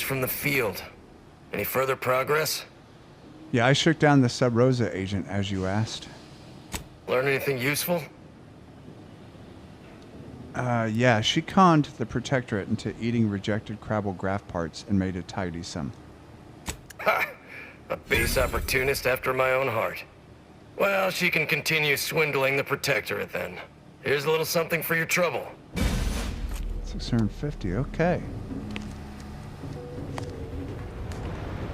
From the field. Any further progress? Yeah, I shook down the Sub Rosa agent as you asked. Learn anything useful? Yeah, she conned the Protectorate into eating rejected Crabble graft parts and made a tidy some. Ha! A base opportunist after my own heart. Well, she can continue swindling the Protectorate then. Here's a little something for your trouble. 650, okay.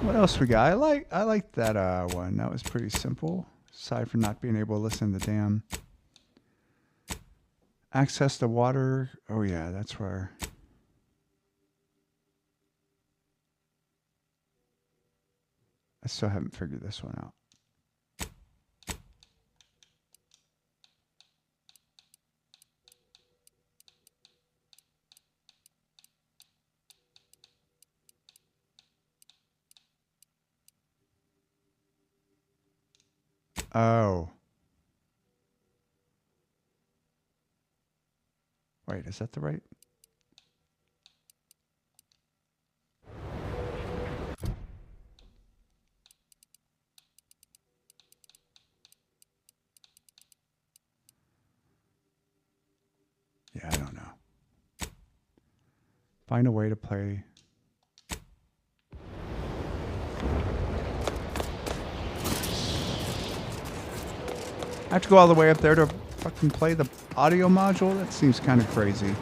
What else we got? I like that one. That was pretty simple. Aside from not being able to listen to the damn. Access the water. Oh yeah, that's where. I still haven't figured this one out. Oh. Wait, is that the right? Yeah, I don't know. Find a way to play. I have to go all the way up there to fucking play the audio module? That seems kind of crazy.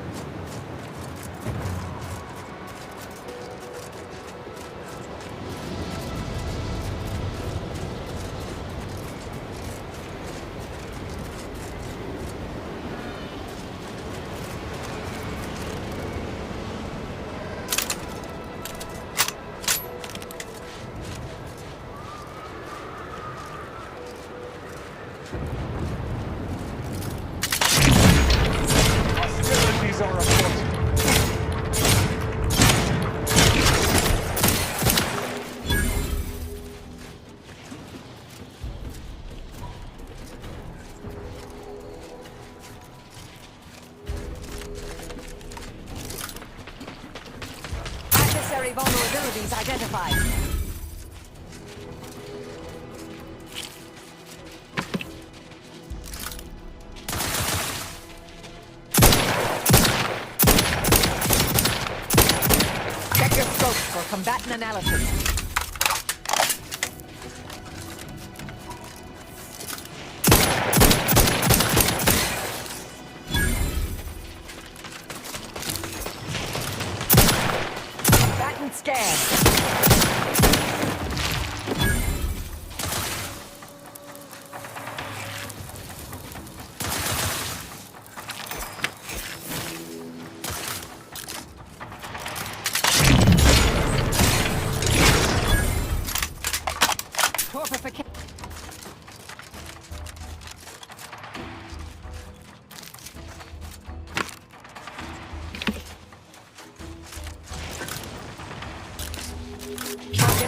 Vulnerabilities identified. Check your scopes for combatant analysis.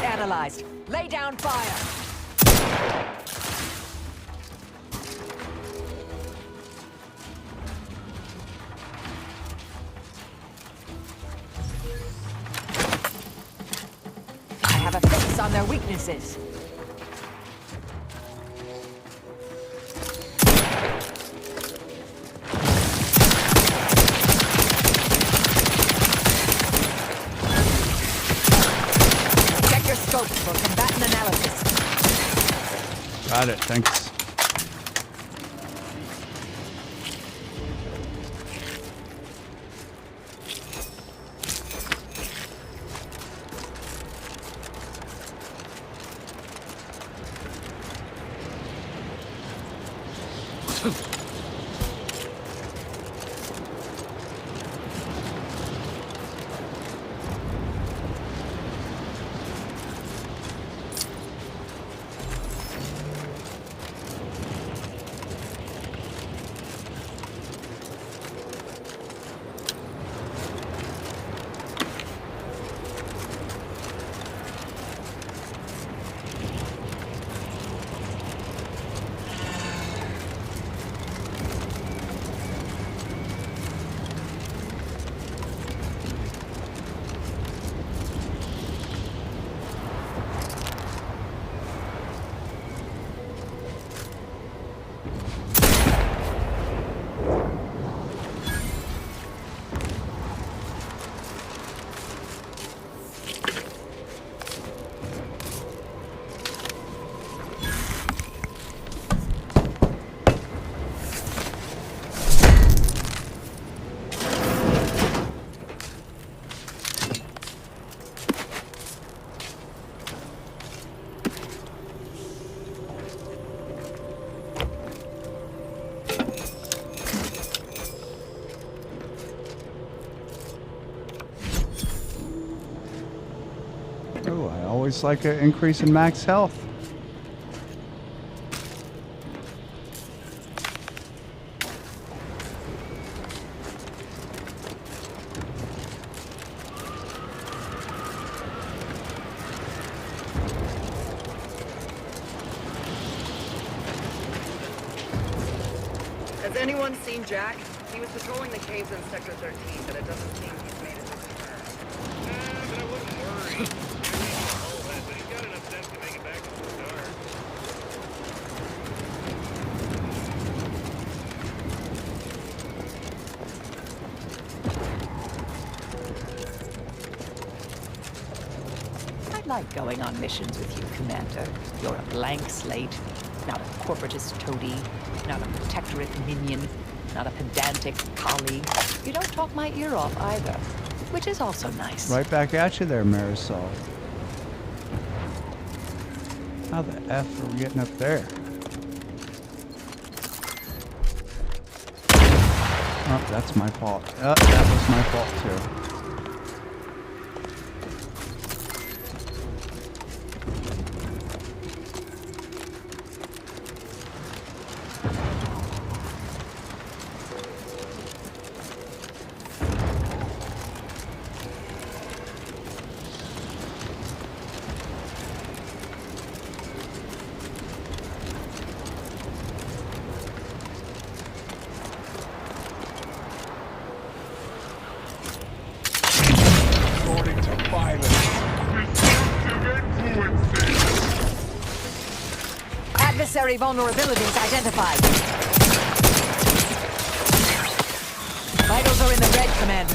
Analyzed. Lay down fire. I have a fix on their weaknesses. For combatant analysis. Got it, thanks. I always like an increase in max health. Has anyone seen Jack? He was patrolling the caves in Sector 13, but it doesn't seem he's made it this return. But I wouldn't worry. But he's got enough sense to make it back to the start. I like going on missions with you, Commander. You're a blank slate, not a corporatist toady, not a protectorate minion, not a pedantic colleague. You don't talk my ear off either, which is also nice. Right back at you there, Marisol. How the F are we getting up there? Oh, that's my fault. Oh, that was my fault too. Adversary vulnerabilities identified. Vitals are in the red, Commander.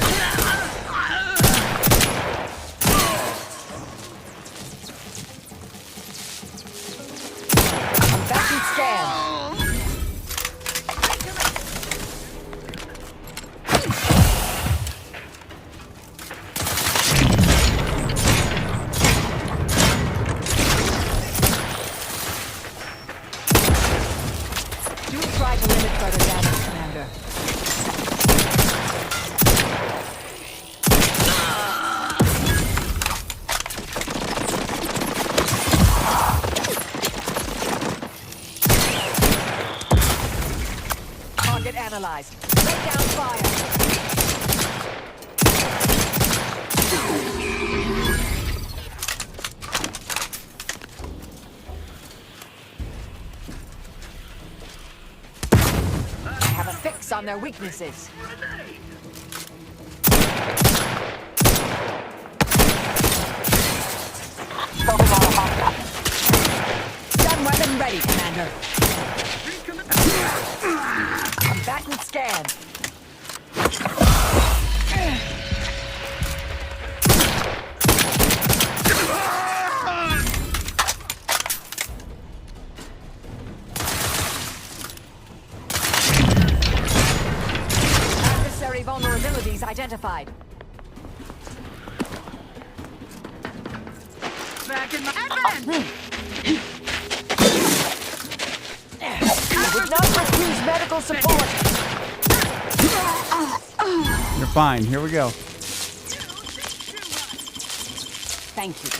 Back and scan. Analyzed. Lay down fire. I have a fix on their weaknesses. Stun weapon ready, Commander. Combatant scan. Adversary vulnerabilities identified. Back in my advance. I would not refuse medical support. You're fine. Here we go. Thank you.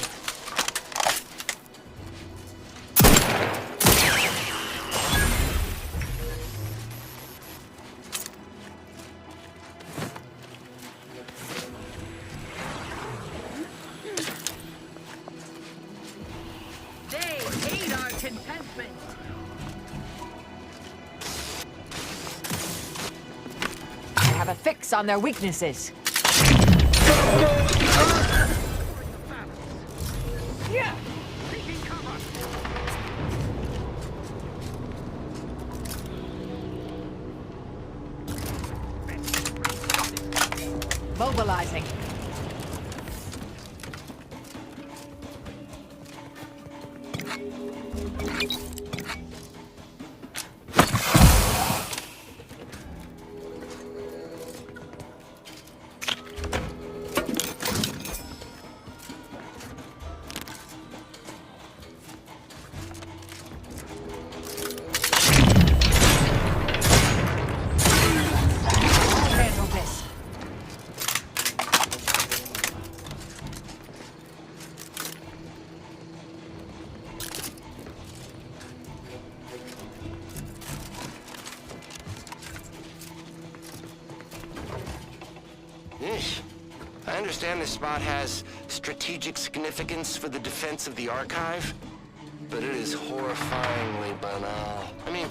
They hate our contentment. I have a fix on their weaknesses. Yeah. Mobilizing. understand this spot has strategic significance for the defense of the archive, but it is horrifyingly banal. I mean,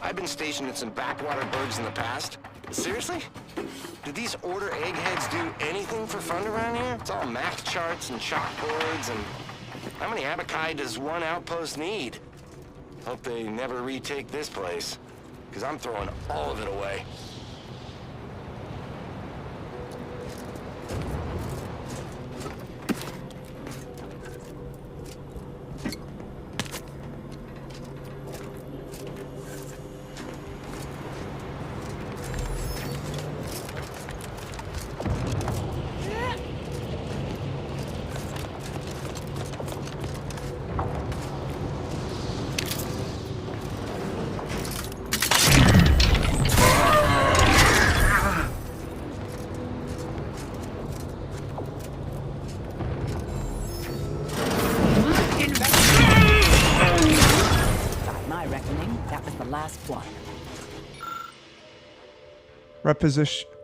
I've been stationed at some backwater burgs in the past. Seriously? Do these Order eggheads do anything for fun around here? It's all math charts and chalkboards, and how many abakai does one outpost need? Hope they never retake this place, because I'm throwing all of it away.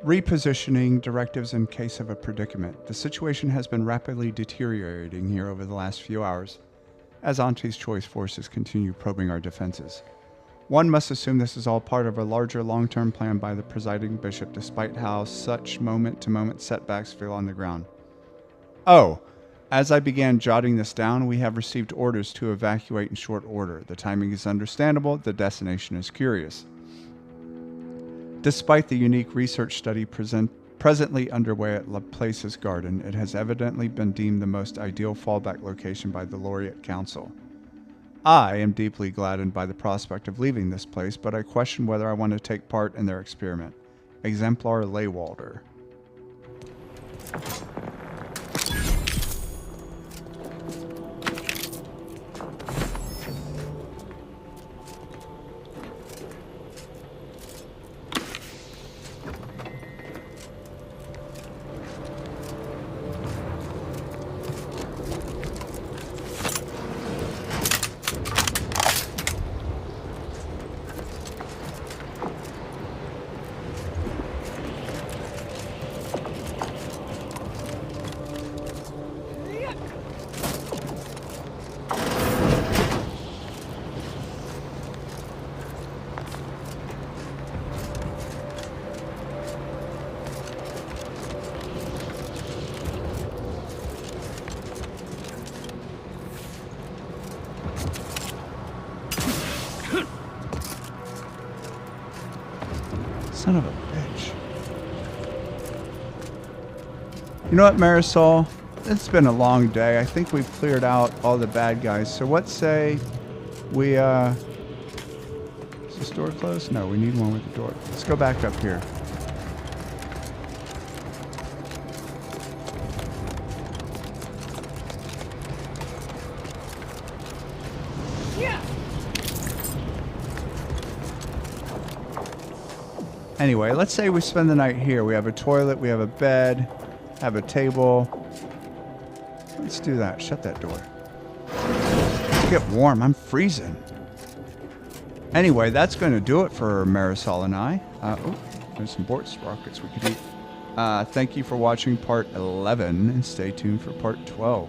Repositioning directives in case of a predicament. The situation has been rapidly deteriorating here over the last few hours as Auntie's Choice forces continue probing our defenses. One must assume this is all part of a larger long-term plan by the presiding bishop, despite how such moment-to-moment setbacks feel on the ground. Oh, as I began jotting this down, we have received orders to evacuate in short order. The timing is understandable, the destination is curious. Despite the unique research study presently underway at Laplace's garden, it has evidently been deemed the most ideal fallback location by the Laureate Council. I am deeply gladdened by the prospect of leaving this place, but I question whether I want to take part in their experiment. Exemplar Laywalder. Son of a bitch. You know what, Marisol? It's been a long day. I think we've cleared out all the bad guys. So let's say we, is this door closed? No, we need one with the door. Let's go back up here. Anyway, let's say we spend the night here. We have a toilet, we have a bed, have a table. Let's do that. Shut that door. Get warm. I'm freezing. Anyway, that's going to do it for Marisol and I. Oh, there's some Bort sprockets we could eat. Thank you for watching part 11, and stay tuned for part 12.